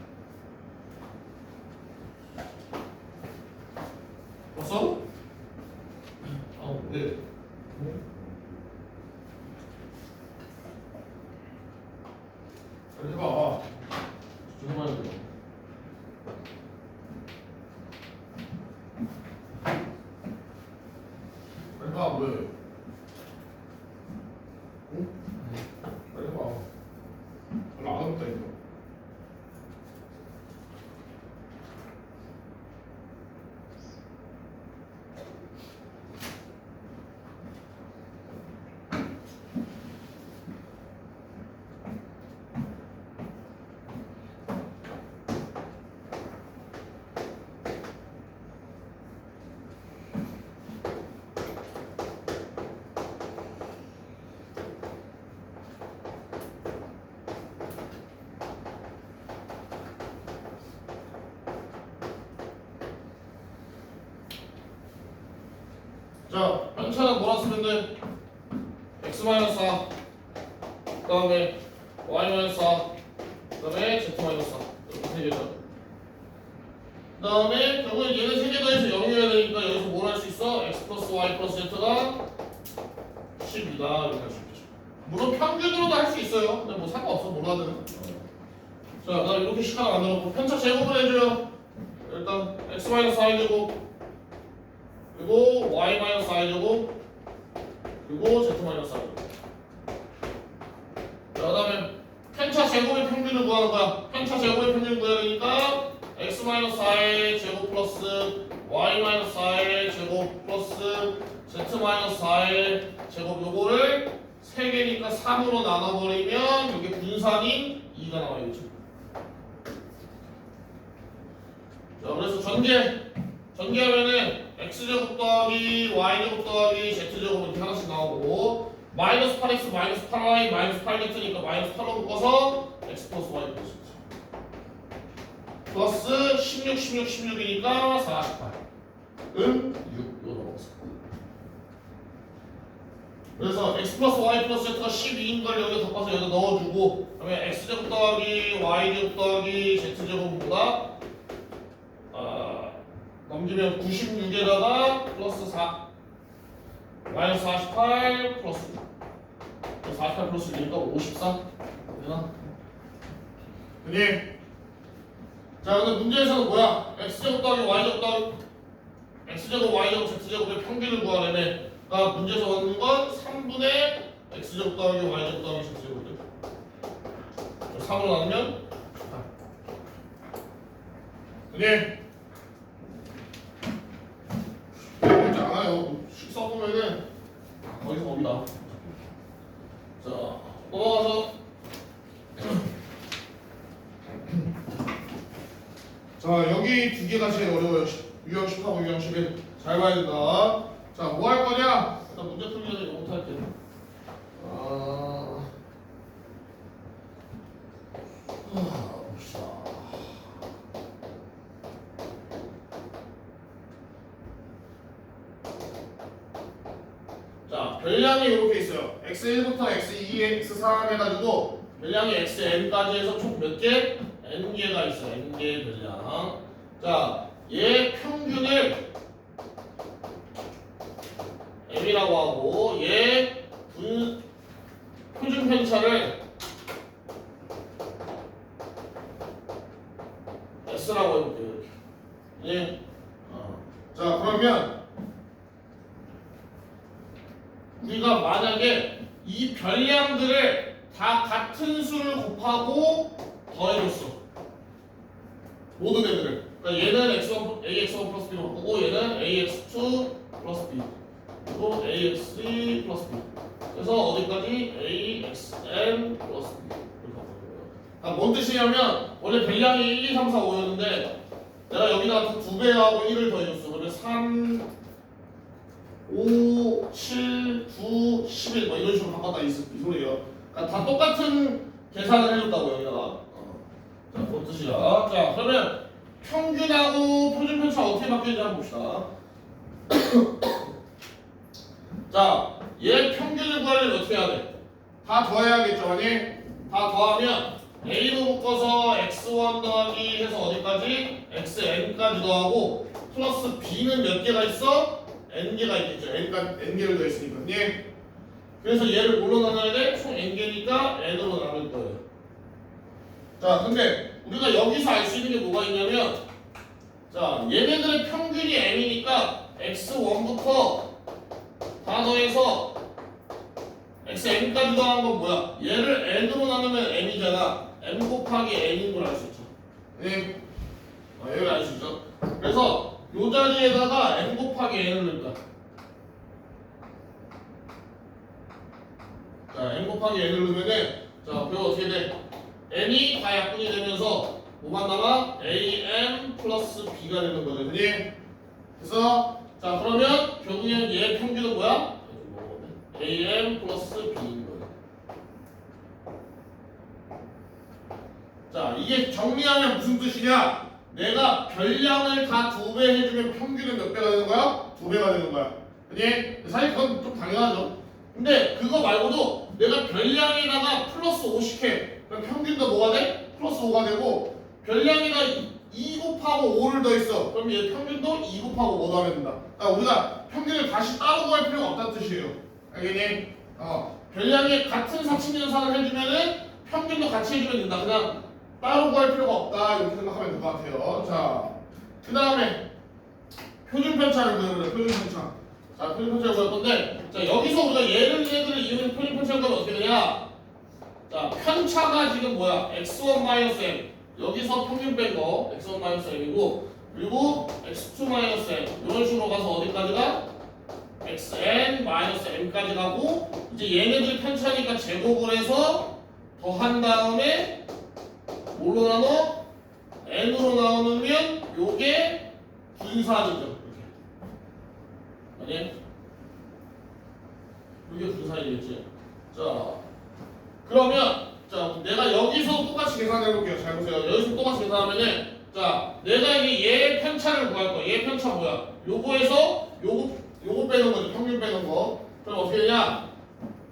왔어? 네. 해봐. 해봐야 돼. 해봐 왜? 응? 빨리 해봐. 별로 안 어렵다 이거. 자, 편차는 뭐라 쓰면 돼? x-4 그 다음에 y-4 그 다음에 z-4 이렇게 세 개죠. 그 다음에 결국엔 얘네 세 개 더해서 0이어야 되니까 여기서 뭘 할 수 있어? x 플러스 y 플러스 z가 10이다 이렇게 할 수 있겠죠. 물론 평균으로도 할 수 있어요. 근데 뭐 상관없어 뭐라든. 자, 그 다음 이렇게 식 하나 만들었고 편차 제곱을 해줘요. 일단 x-4의 제곱 그리고 y-i 제곱 그리고 z-i 제곱. 자, 그다음에 편차 제곱의 평균을 구하는 거야. 편차 제곱의 평균을 구해야 되니까 x-4의 제곱 플러스 y-4의 제곱 플러스 z-4의 제곱 요거를 3개니까 3으로 나눠버리면 이게 분산인 2가 나와요. 자, 그래서 전개하면은 x제곱 더하기 y제곱 더하기 z제곱 이렇게 하나씩 나오고 마이너스 8x 마이너스 8y 마이너스 8z니까 마이너스 8로 묶어서 x 플러스 y 플러스 플러스 16, 16, 16이니까 48 은 6 이거 넘어갔어. 그래서 x 플러스 y 플러스 z가 12인 걸 여기다 덮어서 여기다 넣어주고 그다음에 x제곱 더하기 y제곱 더하기 z제곱보다 넘기면 96에다가 플러스 4 마이너스 48 플러스 48 플러스 1이니까 54 되나? 그니? 자 근데 문제에서는 뭐야? x제곱 더하기 y제곱 더하기 x제곱 y제곱 z제곱의 평균을 구하려면 그러니까 문제에서 얻는 건 3분의 x제곱 더하기 y제곱 더하기 z제곱들 3으로 나누면 8 그니? 어렵지 않아요. 식 써보면은 거기서 봅니다. 자, 넘어가서 자, 여기 두 개가 제일 어려워요. 유형 10하고 유형 11. 잘 봐야 된다. 자, 뭐 할 거냐? 일단 문제 풀기 전에 이거부터 할게. 봅시다. 자, 별량이 이렇게 있어요. x1부터 x2, x3 해가지고 별량이 xn까지 해서 총 몇 개? n개가 있어요. n개의 별량. 자, 얘 평균을 m이라고 하고 얘 표준 편차를 s라고 해볼게요. 이렇게. 예. 자, 그러면 우리가 만약에 이 별량들을 다 같은 수를 곱하고 더해줬어. 모든 애들을. 그러니까 얘는 x1, ax1 플러스 b로 바꾸고 얘는 ax2 플러스 b 그리고 ax3 플러스 b. 그래서 어디까지? axn 플러스 b 이렇게 바꾸는 거예요. 뭔 뜻이냐면 원래 별량이 1, 2, 3, 4, 5였는데 내가 여기다가 2배하고 1을 더해줬어. 그러면 3, 5, 7, 9, 11 뭐 이런 식으로 바꿨다 이 소리예요. 그러니까 다 똑같은 계산을 해줬다고 여기다가. 자, 뭔 뜻이야? 자, 그러면 평균하고 표준 편차 어떻게 바뀌는지 한번 봅시다. 자, 얘 평균을 구하려면 어떻게 해야 돼? 다 더해야겠죠, 아니? 다 더하면 A로 묶어서 x1 더하기 해서 어디까지? xn까지 더하고 플러스 b는 몇 개가 있어? n개가 있겠죠. n개를 더했으니까. 예. 그래서 얘를 뭘로 나눠야 돼? 총 n개니까 n으로 나눌 거예요. 자, 근데 우리가 여기서 알 수 있는 게 뭐가 있냐면 자, 얘네들의 평균이 m이니까 x1부터 다 더해서 xn까지 더한 건 뭐야? 얘를 n으로 나누면 m이잖아. m 곱하기 n인 걸 알 수 있죠. 네. 얘를 알 수 있죠. 그래서 요 자리에다가 m 곱하기 n을 넣을 거야. 자, m 곱하기 n을 넣으면은 자, 그럼 어떻게 돼? n이 다 약분이 되면서 뭐만 남아? am 플러스 b가 되는 거죠. 그지? 그래서 자, 그러면 결국엔 얘 평균은 뭐야? am 플러스 b인 거예요. 자, 이게 정리하면 무슨 뜻이냐? 내가 별량을 다 2배 해주면 평균은 몇 배가 되는 거야? 2배가 되는 거야. 그지? 사실 그건 좀 당연하죠. 근데 그거 말고도 내가 별량에다가 플러스 5씩 해. 그럼 평균도 뭐가 돼? 플러스 5가 되고 별량에다 2 곱하고 5를 더했어. 그럼 얘 평균도 2 곱하고 5 더하면 된다. 그러니까 우리가 평균을 다시 따로 구할 필요가 없다는 뜻이에요. 알겠니? 별량이 같은 사칙연산을 해주면은 평균도 같이 해주면 된다. 그냥 따로 구할 필요가 없다. 이렇게 생각하면 될 것 같아요. 자, 그 다음에 표준 편차를 구해보자. 표준 편차. 자, 표준 편차를 구할 건데, 자, 여기서 우리가 얘들을 이용해서 표준 편차를 구하면 어떻게 되냐? 자, 편차가 지금 뭐야? x1-m. 여기서 평균 뺀 거, x1-m이고, 그리고 x2-m. 이런 식으로 가서 어디까지 가? xn-m까지 가고, 이제 얘네들 편차니까 제곱을 해서 더한 다음에 뭘로 나눠? n으로 나누면 요게 분산이죠. 이렇게. 아니? 이게 분산이겠지. 자, 그러면 자, 내가 여기서 똑같이 계산해 볼게요. 잘 보세요. 여기서 똑같이 계산하면은 자, 내가 이게 얘 편차를 구할 거야. 얘 편차 뭐야? 요거에서 요거 빼는 거죠. 평균 빼는 거. 그럼 어떻게 되냐?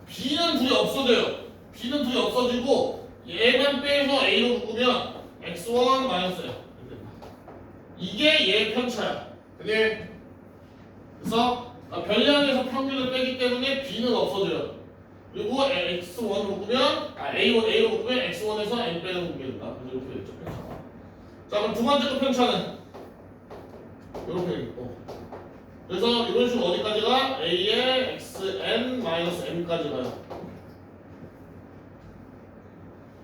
b는 둘이 없어져요. b는 둘이 없어지고 얘만 빼서 a로 묶으면 x1 마이너스 m. 이게 얘 편차야. 그지? 그래서 별량에서 평균을 빼기 때문에 b는 없어져요. 그리고 x1을 묶으면 a로 묶으면 x1에서 m 빼는 거 된다. 그래서 이렇게 됐죠. 편차가. 자, 그럼 두 번째 거 편차는 이렇게 되겠고. 그래서 이런 식으로 어디까지가? a의 xn-m까지 가요.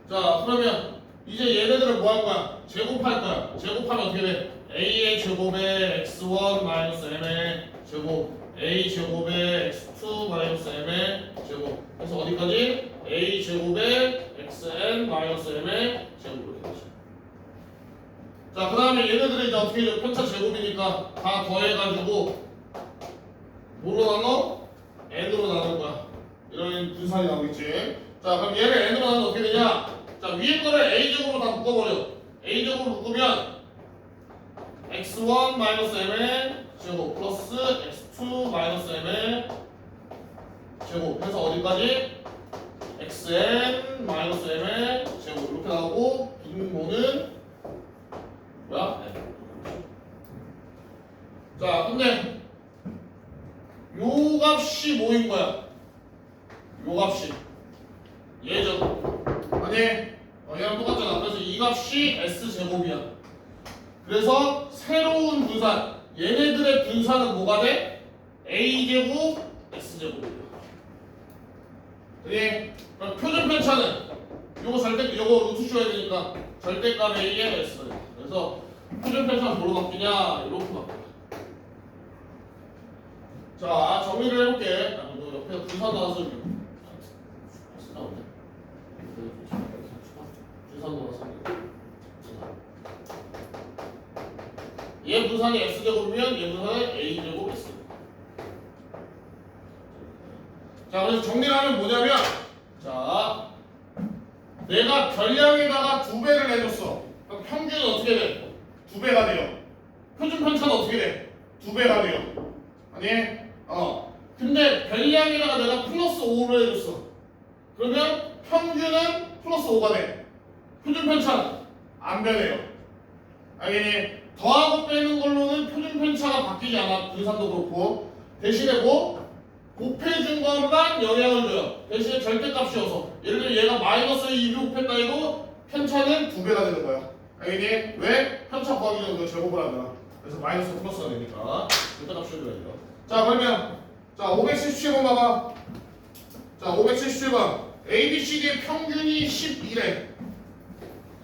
자, 그러면 이제 얘네들을 뭐 할 거야? 제곱할 거야. 제곱하면 어떻게 돼? a의 제곱에 x1-m의 제곱, a 제곱에 x2-m의 제곱. 그래서 어디까지? a 제곱에 xn-m의 제곱 이렇게 되죠. 자, 그 다음에 얘네들이 이제 어떻게 해줘? 편차 제곱이니까 다 더해가지고 뭐로 나눠? n으로 나눈 거야. 이런 분산이 나오겠지. 자, 그럼 얘를 n으로 나누면 어떻게 되냐? 자, 위에 거를 a제곱으로 다 묶어버려. a제곱으로 묶으면 x1-m의 제곱 플러스 x2-m의 제곱 해서 어디까지? xn 마이너스 m의 제곱 이렇게 나오고 분모는 뭐야? 자 근데 요 값이 뭐인 거야? 요 값이 얘죠. 아니 얘랑 똑같잖아. 그래서 이 값이 s제곱이야. 그래서 새로운 분산 얘네들의 분산은 뭐가 돼? a제곱 x제곱이야. 그래? 그럼 표준 편차는 요거 루트 줘야 되니까 절대값 a에 s. 그래서 표준 편차는 뭐로 바뀌냐? 이렇게 바뀌어. 자 정리를 해볼게. 너 옆에 분산 나와서 나오네. 분산 나와서 얘 분산이 x제곱이면 얘 분산은 a제곱 x. 자 그래서 정리를 하면 뭐냐면 자 내가 별량에다가 2배를 해줬어. 그럼 평균은 어떻게 돼? 2배가 돼요. 표준 편차는 어떻게 돼? 2배가 돼요. 아니? 근데 별량에다가 내가 플러스 5를 해줬어. 그러면 평균은 플러스 5가 돼. 표준 편차는 안 변해요. 알겠니? 더하고 빼는 걸로는 표준 편차가 바뀌지 않아. 분산도 그렇고. 대신에 뭐? 곱해준 것만 영향을 줘요. 대신에 절대값이어서. 예를 들어 얘가 마이너스 2를 곱했다 해도 편차는 2배가 되는 거야. 알겠니? 왜? 편차 구하기 전에 제곱을 하잖아. 그래서 마이너스 플러스가 되니까 절대값 씌워줘야 돼요. 자 그러면 자 577번 봐봐. 자 577번 ABCD의 평균이 12래.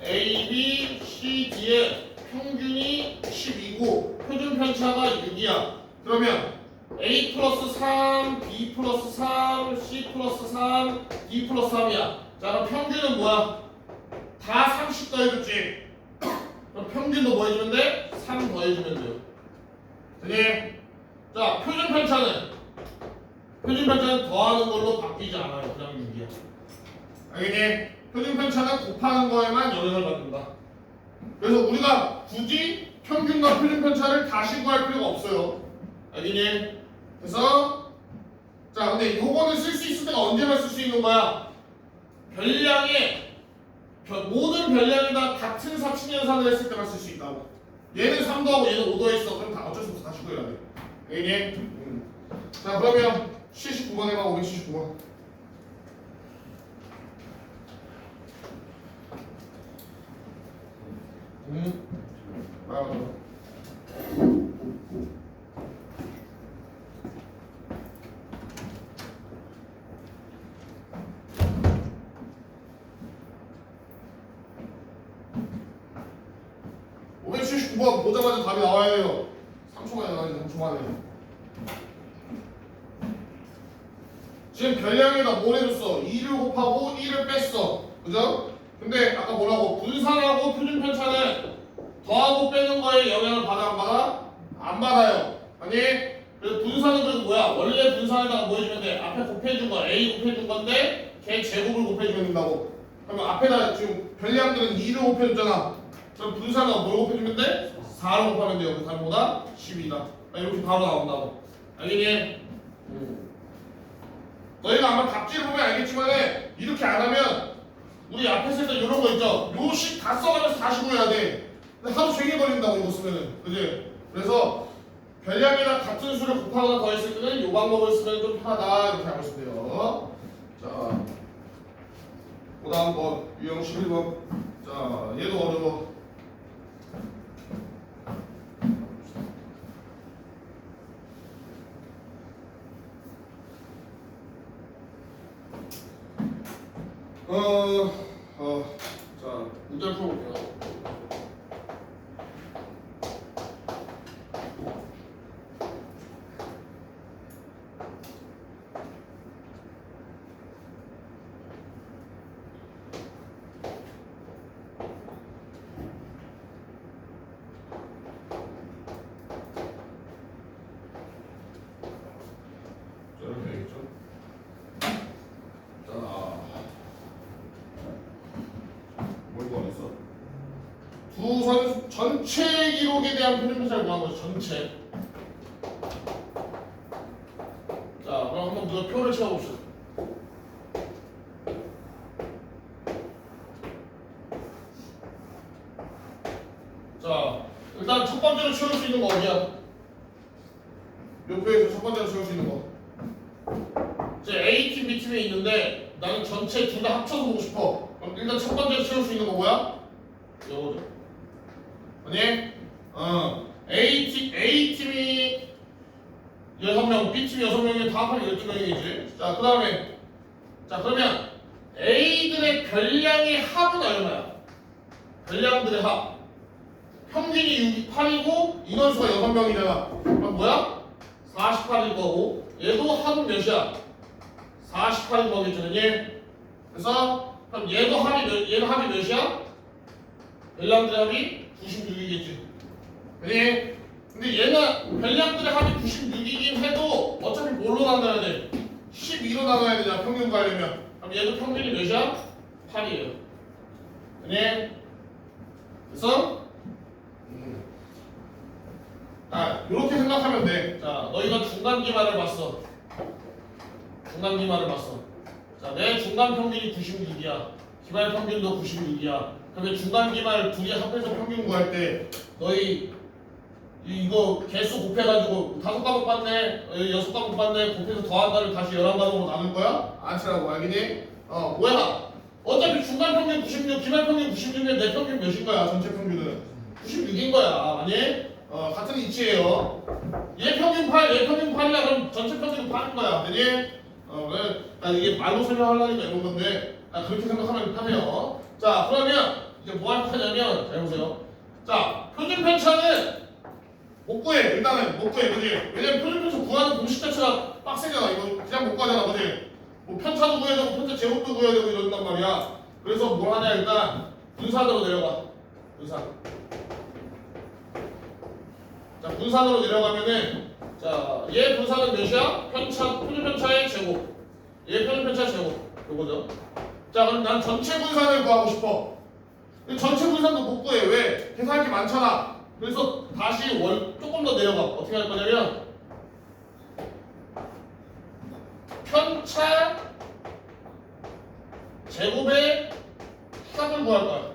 ABCD의 평균이 12고 표준 편차가 6이야. 그러면 A 플러스 3, B 플러스 3, C 플러스 3, D 플러스 3이야. 자 그럼 평균은 뭐야? 다 30 더해줬지. 그럼 평균도 뭐 해주면 돼? 3 더해주면 돼요. 되니? 자 표준 편차는 더하는 걸로 바뀌지 않아요. 그냥 6이야. 알겠니? 표준 편차는 곱하는 거에만 영향을 받는다. 그래서 우리가 굳이 평균과 표준 편차를 다시 구할 필요가 없어요. 알겠니? 그래서 자 근데 요거는 쓸 수 있을 때가 언제만 쓸 수 있는 거야? 별량에 모든 별량에다 같은 사칙 연산을 했을 때만 쓸 수 있다고. 얘는 3 더하고 얘는 5 더했어. 그럼 다 어쩔 수 없어. 다시 구해야 돼. 알겠니? 자 그러면 79번 해봐. 579번. 맞아. 579번 보자마자 답이 나와야 해요. 3초 만에 나와야지. 3초 만에. 지금 별량에다 뭘 해줬어? 2를 곱하고 1을 뺐어. 그죠? 근데 아까 뭐라고? 분산하고 표준 편차는 더하고 빼는 거에 영향을 받아 안 받아? 안 받아요. 아니? 그래서 분산은 그래도 뭐야? 원래 분산에다가 뭐 해주면 돼? 앞에 곱해준 거 A 곱해준 건데 걔 제곱을 곱해주면 된다고. 그러면 앞에다 지금 별량들은 2를 곱해줬잖아. 그럼 분산은 뭘 곱해주면 돼? 4를 곱하면 돼요. 그 답보다 12다. 이렇게 바로 나온다고. 알겠니? 너희가 아마 답지를 보면 알겠지만 이렇게 안 하면 우리 앞에 쓸 때 이런 거 있죠? 요 식 다 써가면서 다시 구해야 돼. 근데 하루 종일 걸린다고 이거 쓰면은. 그지? 그래서 별량이랑 같은 수를 곱하거나 더했을 때는 요 방법을 쓰면 좀 편하다. 이렇게 알고 있으면 돼요. 자, 그 다음 번 유형 11번. 자, 얘도 어려워. 자, 문제를 풀어볼게요. 자, 이렇게 되겠죠? 자, 뭘 구하겠어? 두 선수 전체 기록에 대한 표준 편차를 구한 거죠. 전체. 자, 그럼 한번 우리가 표를 채워봅시다. 거 어디야? 요 표에서 첫 번째로 채울 수 있는 거. 이제 A팀, B팀이 있는데 나는 전체 둘 다 합쳐서 보고 싶어. 그럼 일단 첫 번째로 채울 수 있는 거 뭐야? 이거죠. 아니? A팀이 6명, B팀이 6명이면 다 합하면 12명이지. 자, 그 다음에 그러면 A들의 별량의 합은 얼마야? 별량들의 합. 평균이 8이고 인원수가 6명이잖아. 그럼 뭐야? 48일 거고 얘도 합은 몇이야? 48일 거겠죠. 그래서 그럼 얘는 합이 몇이야? 별량들의 합이 96이겠지. 근데 얘는 별량들의 합이 96이긴 해도 어차피 뭘로 나눠야 돼? 12로 나눠야 되잖아. 평균 구하려면. 그럼 얘도 평균이 몇이야? 8이에요. 그래서 이렇게 생각하면 돼. 자, 너희가 중간 기말을 봤어. 자, 내 중간 평균이 96이야. 기말 평균도 96이야. 그러면 중간 기말 둘이 합해서 평균 구할 때 너희 이거 개수 곱해가지고 5과목 봤네, 6과목 봤네, 곱해서 더한 다음에 다시 11과목으로 나눌 거야? 안 치라고 알겠니? 뭐야? 어차피 중간 평균 96, 기말 평균 96인데 내 평균 몇인 거야? 전체 평균은 96인 거야. 아니? 같은 이치예요. 얘 평균 8, 얘 평균 8이야. 그럼 전체 평균은 8인 거야. 아니? 그래. 이게 말로 설명하려니까 이런 건데 그렇게 생각하면 편해요. 자, 그러면 이제 뭐 할 거냐면 잘 보세요. 자, 표준 편차는 못 구해. 일단은 못 구해. 그지? 왜냐면 표준 편차 구하는 공식 자체가 빡세잖아. 이거 그냥 못 구하잖아. 그지? 뭐 편차도 구해야 되고 편차 제곱도 구해야 되고 이런단 말이야. 그래서 뭘 하냐 일단 분산으로 내려가. 분산. 자, 분산으로 내려가면은 자, 얘 분산은 몇이야? 표준 편차의 제곱. 얘 표준 편차 제곱. 요거죠. 자, 그럼 난 전체 분산을 구하고 싶어. 근데 전체 분산도 못 구해. 왜? 계산할 게 많잖아. 그래서 다시 조금 더 내려가. 어떻게 할 거냐면 편차 제곱의 합을 구할 거야.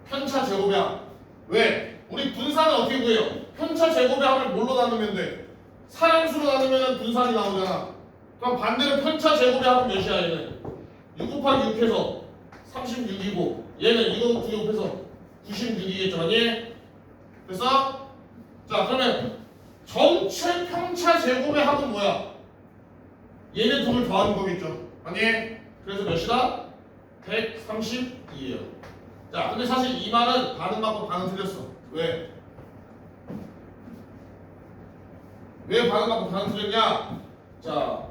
편차 제곱의 합. 왜? 우리 분산은 어떻게 구해요? 편차 제곱의 합을 뭘로 나누면 돼? 사량수로 나누면 분산이 나오잖아. 그럼 반대로 편차 제곱의 합은 몇이야 얘는? 6 곱하기 6해서 36이고 얘는 이거 2개 곱해서 96이겠죠. 아니? 그래서 자, 그러면 전체 편차 제곱의 합은 뭐야? 얘네 둘을 더하는 거겠죠. 아니? 그래서 몇이다? 132예요. 자, 근데 사실 이 말은 반은 맞고 반은 틀렸어. 왜? 왜 반은 맞고 반은 틀렸냐? 자,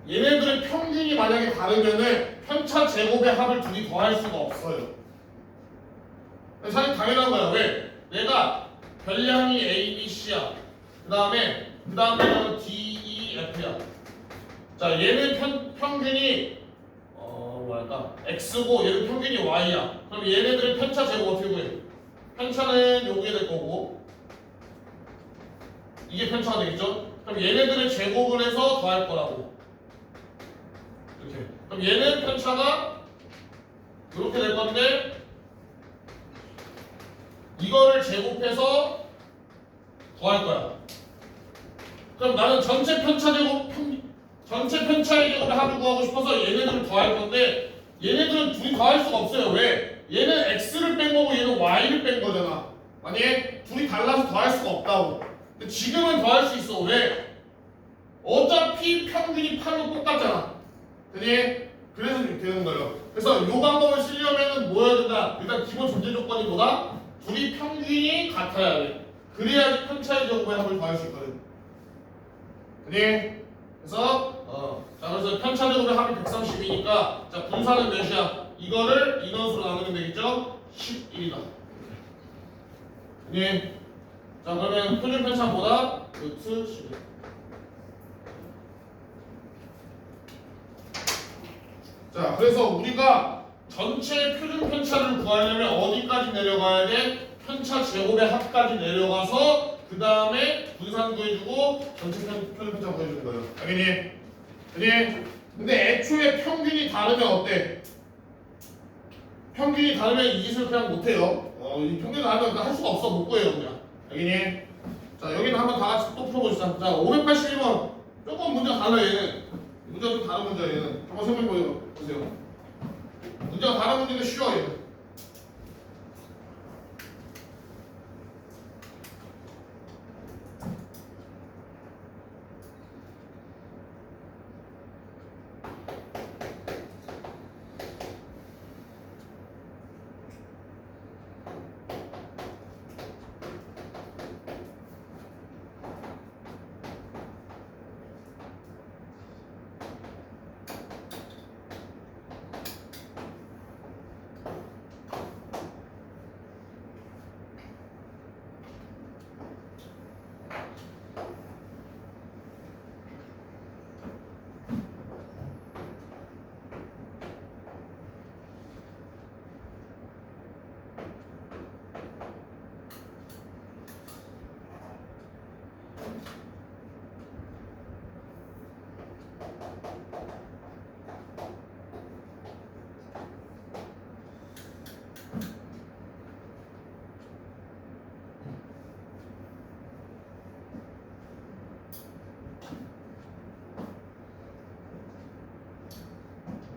얘네들의 평균이 만약에 다르면은 편차 제곱의 합을 둘이 더할 수가 없어요. 사실 당연한 거야. 왜? 내가 별량이 A, B, C야. 그 다음에는 D, E, F야. 자, 얘는 평균이 뭐랄까 X고 얘는 평균이 Y야. 그럼 얘네들의 편차 제곱 어떻게 구해? 편차는 요게 될 거고 이게 편차가 되겠죠? 그럼 얘네들의 제곱을 해서 더할 거라고. 이렇게. 그럼 얘는 편차가 이렇게 될 건데 이거를 제곱해서 더할 거야. 그럼 나는 전체 편차의 제곱의 합을 구하고 싶어서 얘네들을 더할 건데 얘네들은 둘이 더할 수가 없어요. 왜? 얘는 X를 뺀 거고 얘는 Y를 뺀 거잖아. 아니, 둘이 달라서 더할 수가 없다고. 근데 지금은 더할 수 있어. 왜? 어차피 평균이 8로 똑같잖아. 되니? 그래서 이렇게 되는 거예요. 그래서 이 방법을 쓰려면은 뭐 해야 된다? 일단 기본 전제 조건이 뭐다? 둘이 평균이 같아야 돼. 그래야지 편차의 제곱의 합을 더할 수 있거든. 되니? 그래서 자, 그래서 편차 제곱의 합이 130이니까 자, 분산은 몇이야? 이거를 인원수로 나누면 되겠죠? 11이다. 되니? 자, 그러면 표준 편차보다 루트 11. 자, 그래서 우리가 전체 표준 편차를 구하려면 어디까지 내려가야 돼? 편차 제곱의 합까지 내려가서 그 다음에 분산 구해주고 전체 표준 편차 구해주는 거예요. 알겠니? 알겠니? 근데 애초에 평균이 다르면 어때? 평균이 다르면 이 짓을 그냥 못해요. 이 평균이 다르면 그냥 할 수가 없어. 못 구해요 그냥. 알겠니? 자 여기는 한번 다 같이 또 풀어보시다. 자 581번 조금 문제가 달라 얘는. 문제가 좀 다른 문제야 얘는. 한번 설명해 보세요. 문제가 다른 문제인데 쉬워 얘는.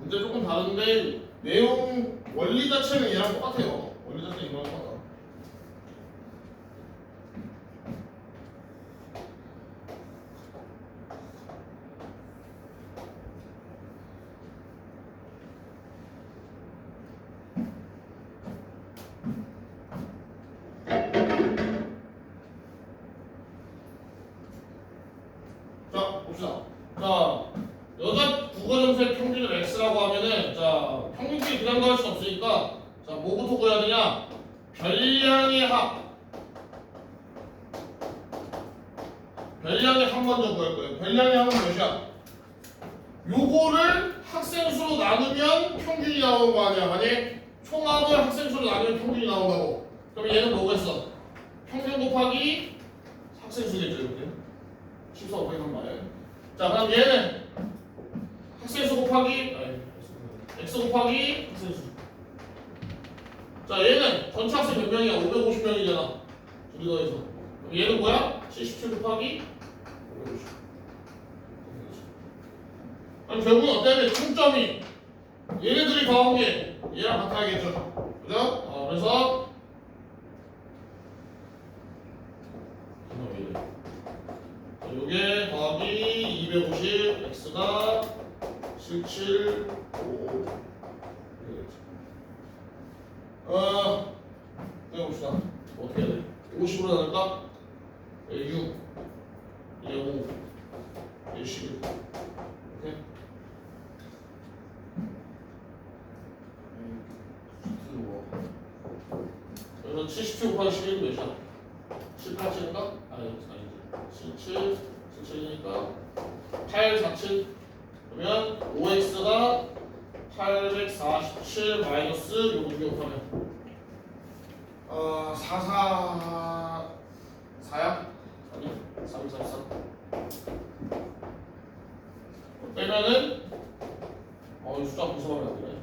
문제 조금 다른데 내용 원리 자체는 얘랑 똑같아요. 원리 자체는 이거랑 똑같아. 자 봅시다. 자 여자 국어점수의 평균을 x라고 하면은 자 평균끼리 그냥 구할 수 없으니까 자 뭐부터 구해야 되냐? 별량의 합. 별량의 합 먼저 구할 거예요. 별량의 합은 몇이야? 요거를 학생 수로 나누면 평균이 나오는 거 아니야? 만약에 총합을 학생 수로 나누면 평균이 나온다고. 그럼 얘는 뭐겠어? 평균 곱하기 학생 수겠죠 이렇게. 14, 500한 말이야. 자 그럼 얘는 학생 수 곱하기 x 곱하기 학생 수. 자 얘는 전체 학생 몇 명이야? 550명이잖아. 둘이 더해서. 그럼 얘는 뭐야? 77 곱하기 550. 그럼 결국은 어때요? 총점이 얘네들이 더한 게 얘랑 같아야겠죠. 그죠? 그래서 요게 더하기 250 x가 77 5 해봅시다. 어떻게 해야 돼? 50으로 나눌까? 6 얘 5 얘 11 오케이? 그래서 77 곱하기 11은 몇이야? 7, 8인가? 아니지 77, 77이니까 8, 47 그러면 5x가 847 마이너스 요거 두개 곱하면 4, 4야? 아니 3, 3, 3 빼면은 이 숫자 무서워하면 안 되네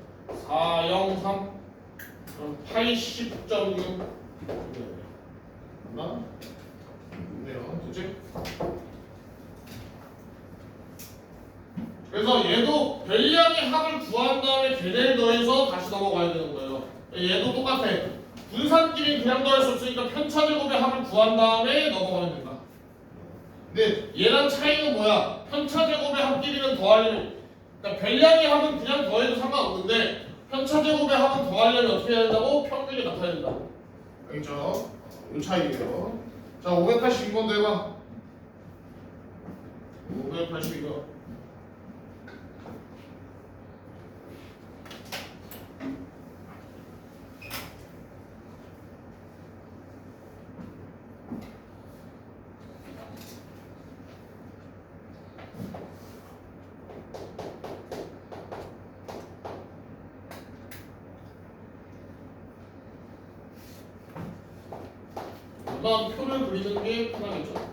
4, 0, 3 그럼 80.6 맞나? 네요, 됐지? 그래서 얘도 별량의 합을 구한 다음에 걔네를 더해서 다시 넘어가야 되는 거예요. 얘도 똑같아. 분산끼리 그냥 더할 수 없으니까 편차제곱의 합을 구한 다음에 넘어가면 된다. 근데 얘랑 차이는 뭐야? 편차제곱의 합끼리는 더하려면 그러니까 별량의 합은 그냥 더해도 상관없는데 편차제곱의 합은 더하려면 어떻게 해야 된다고? 평균이 같아야 된다. 알겠죠? 이 차이예요. 자, 582번도 해봐. 582번. 일단 표를 그리는 게 편하겠죠.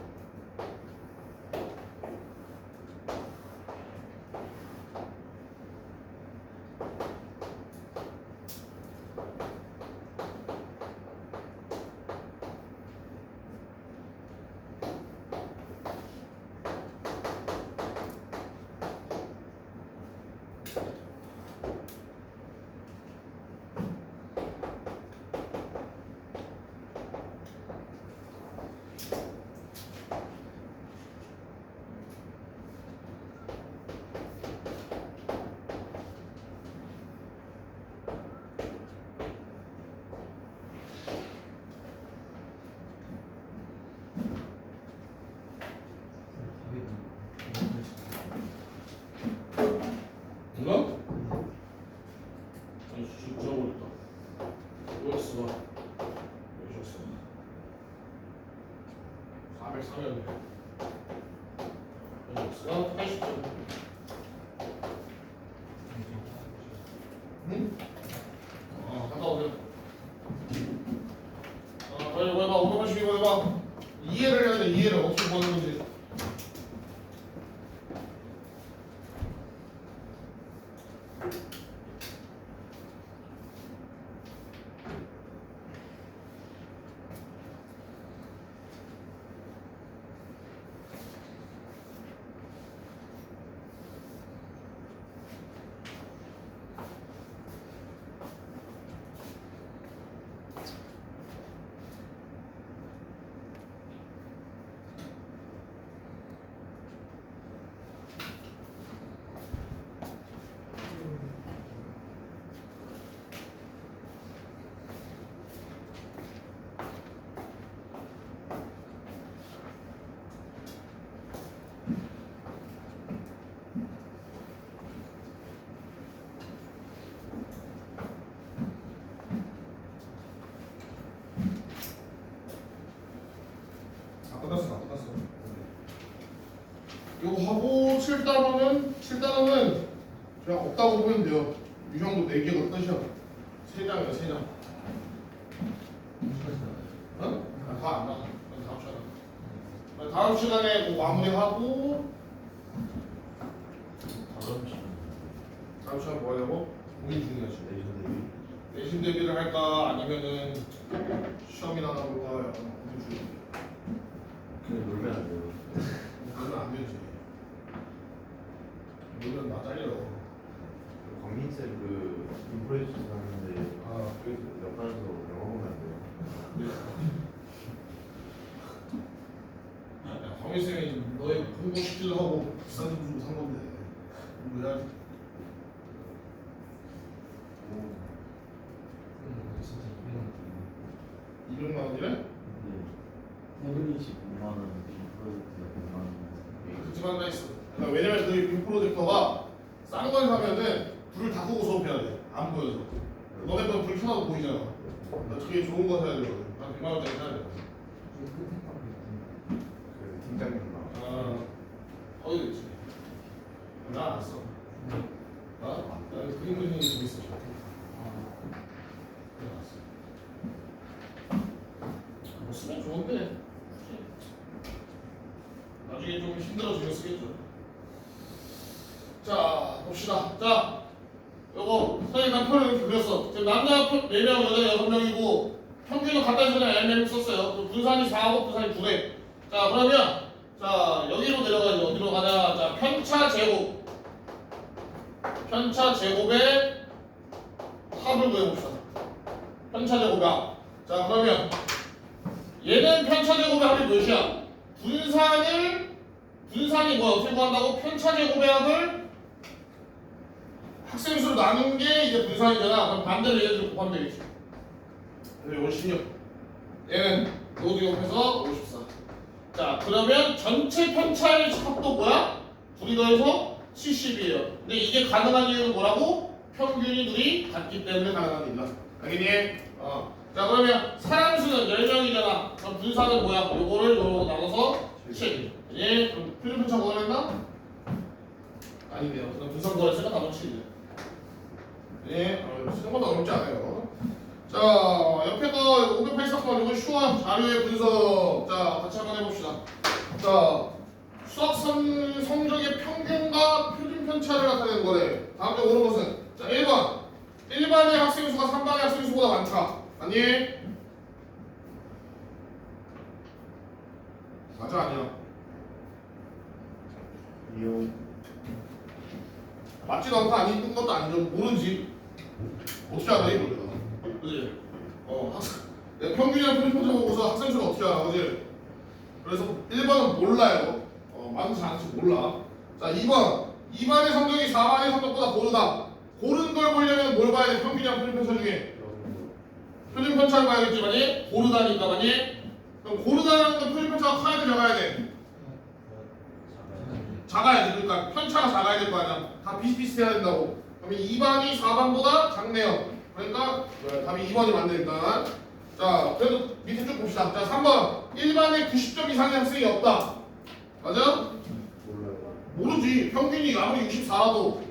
뭔가? 아니 지금 적어버렸다. 뭐였어? 여기 줬어. 403이었네. x가 80점. 응? 갔다 오세요. 빨리 이거 해봐. 582번 해봐. 이해를 해야 돼. 이해를 어떻게 보는 건지. 끝났어. 이거 하고 7단원은 그냥 없다고 보면 돼요. 유형도 4개가 끝이야. 3장이야 3장. 응? 다 안 나가. 다음 시간에 뭐 마무리하고 다음 시간 뭐 하려고? 고민 중이야. 내신 대비를 할까 아니면은 시험이나 하나 볼까 약간 고민 중이야. 그냥 놀면 안 돼요. 그러면 안 되지. 놀면 나 잘려. 광민쌤 그 인프레스 하는데 여기서 옆에서 영화 보면 안 돼요. 야, 광희쌤이 너의 공부시키려 하고 비싼 돈 주고 산 건데 뭐야? 진짜 200만 원이래? 해븐이 15만 원, 빅프로젝트가 100만 원. 그렇지만 나 있어. 그러니까 왜냐면 그 빔 프로젝터가 싼 걸 사면은 불을 다 끄고 수업해야 돼. 안 보여서. 너네 건 불 켜놔도 보이잖아. 그러니까 되게 좋은 거 사야 되거든. 한 100만 원짜리 사야 돼. 그 팀장님 나. 아, 어디 있지? 나 안 써. 나 그림 그리는 게 재밌어. 뭐 쓰면 좋은데 나중에 좀 힘들어지면 쓰겠죠. 자 봅시다. 자 요거 선생님 표를 이렇게 그렸어. 지금 남자 4명, 여자 6명이고 평균은 갖다 주는 LMM 썼어요. 분산이 4하고 분산이 9대. 자 그러면 자 여기로 내려가야지. 어디로 가냐. 자 편차 제곱의 합을 구해봅시다. 편차 제곱의 합. 자 그러면 얘는 편차 제곱의 합이 몇이야? 분산이 뭐야? 어떻게 구한다고? 편차 제곱의 합을 학생 수로 나눈 게 이제 분산이잖아. 그럼 반대로 얘를 곱하면 되겠지. 근데 이건 16. 얘는 로드 곱해서 54. 자 그러면 전체 편차의 합도 뭐야? 둘이 더해서 70이에요. 근데 이게 가능한 이유는 뭐라고? 평균이 둘이 같기 때문에 가능한 일이다. 알겠니? 자 그러면 사람 수는 10명이잖아. 그럼 분산은 뭐야? 요거를 요거 나눠서 7. 예? 그럼 표준 편차 뭐가 했나? 아니네요. 그럼 분산 거했으니까 나눠 7이네. 예? 생각보다 어렵지 않아요. 자 옆에 거 584번 이거 쉬워. 자료의 분석. 자 같이 한번 해봅시다. 자 수학 성적의 평균과 표준 편차를 나타내는 거래. 다음 때 오는 것은 자 1번 일반의 학생 수가 3반의 학생 수보다 많다. 아니? 맞아 아니야? 이용 맞지도 않고 아닌 것도 아니죠. 모르지. 어떻게 알아 이거? 그지? 학생 내가 평균이랑 표준 편차 보고서 학생 수가 어떻게 알아? 그지? 그래서 1번은 몰라요. 많지 않지 몰라. 자 2번 2번의 성적이 4번의 성적보다 고르다. 고른 걸 보려면 뭘 봐야 돼? 평균이랑 표준편차 중에 표준편차를 봐야겠지 만약 고르다니까 만약 그럼 고르다라는 건 표준편차가 커야 돼 작아야 돼? 작아야지. 그러니까 편차가 작아야 될 거 아니야. 다 비슷비슷해야 된다고. 그러면 2번이 4번보다 작네요. 그러니까 답이 2번이 맞네 일단. 자 그래도 밑에 쭉 봅시다. 자 3번 1반에 90점 이상의 학생이 없다. 맞아? 몰라요. 모르지. 평균이 아무리 64라도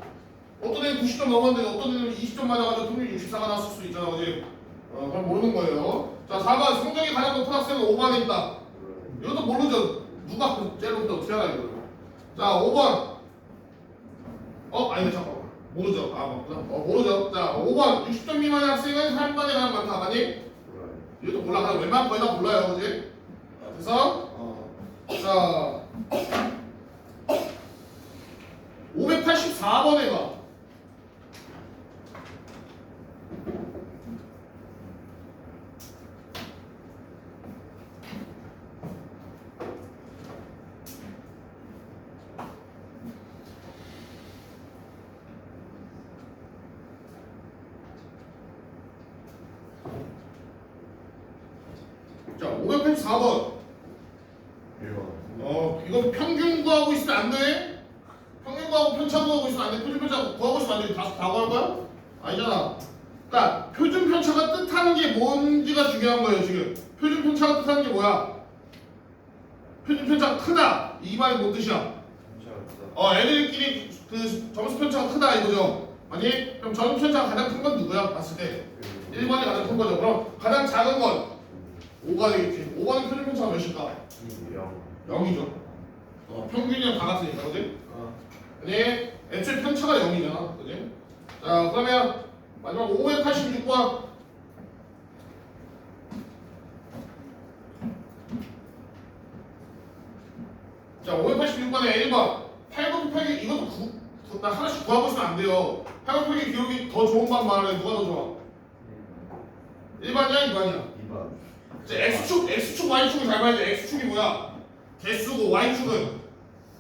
어떤 애는 90점 넘었는데 어떤 애는 20점 맞아가지고 평균이 64가 나왔을 수도 있잖아. 그지? 그럼 모르는 거예요. 자 4번 성적이 가장 높은 학생은 5반에 있다. 이것도 모르죠. 누가 제일 높은데 어떻게 알아 이거. 자 5번 아니 잠깐만 모르죠. 모르죠. 자 5번 60점 미만의 학생은 3반에 가장 많다. 맞니? 몰라요. 이것도 몰라. 그냥 웬만하면 거의 다 몰라요. 그지? 그래서 자 584번에 가. 자 584번. 1번. 이건 평균 구하고 있으면 안 돼. 평균 구하고 편차 구하고 있으면 안 돼. 표준 편차 구하고 있으면 안 돼. 다 구할 거야? 아니잖아. 그러니까 표준 편차가 뜻하는 게 뭔지가 중요한 거예요 지금. 표준 편차가 뜻하는 게 뭐야? 표준 편차가 크다. 이 말이 뭔 뜻이야? 애들끼리 그 점수 편차가 크다 이거죠. 아니? 그럼 점수 편차가 가장 큰 건 누구야? 봤을 때 1번이 가장 큰 거죠. 그럼 가장 작은 건 5가 되겠지. 5번은 표준 편차가 몇일까? 0이죠. 평균이랑 다 같으니까, 그지? 아니, 애초에 편차가 0이잖아, 그지? 자, 그러면 마지막 586번. 자, 586번에 1번. 8 곱하기 이것도 나 하나씩 구하고 있으면 안 돼요. 8 곱하기 기록이 더 좋은 반 말하래. 누가 더 좋아? 1번이야, 2번이야? 2번. 자, X축, Y축을 잘 봐야 돼. X축이 뭐야? 개수고 Y축은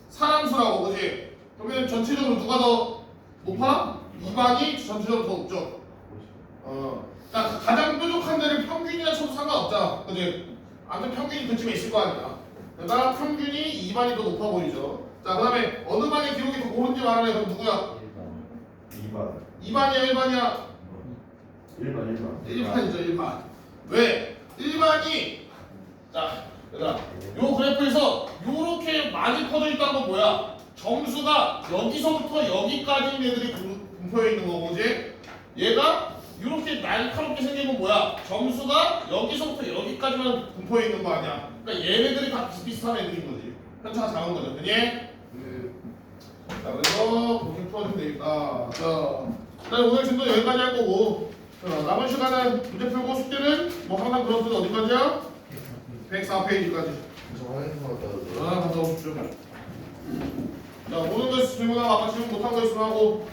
사람수라고, 그지? 그러면 전체적으로 누가 더 높아? 2반이 전체적으로 더 높죠. 그러니까 가장 뾰족한 데를 평균이나 쳐도 상관없잖아, 그지? 아무튼 평균이 그쯤에 있을 거 아니야. 그러니까 평균이 2반이 더 높아 보이죠. 자, 그 다음에 어느 반의 기록이 더 고른지 말하래. 그럼 누구야? 2번. 2반이야, 1반이야? 1번. 1반이죠, 1반. 왜? 1반이 자, 얘들아, 요 그래프에서 요렇게 많이 퍼져 있다는 건 뭐야? 점수가 여기서부터 여기까지인 애들이 분포해 있는 거고, 그지? 얘가 요렇게 날카롭게 생긴 건 뭐야? 점수가 여기서부터 여기까지만 분포해 있는 거 아니야? 그러니까 얘네들이 다 비슷비슷한 애들인 거지. 편차가 작은 거죠, 그니? 자, 그래서 그렇게 풀어주면 되겠다. 자, 일단 오늘 진도 여기까지 할 거고, 남은 시간은 문제 풀고 숙제는 뭐 항상 그렇듯 어디까지야? 104페이지까지. 저 확인하다. 갔다 오십시오. 자, 모든 거 질문하고 아까 질문 못한 거 있으면 하고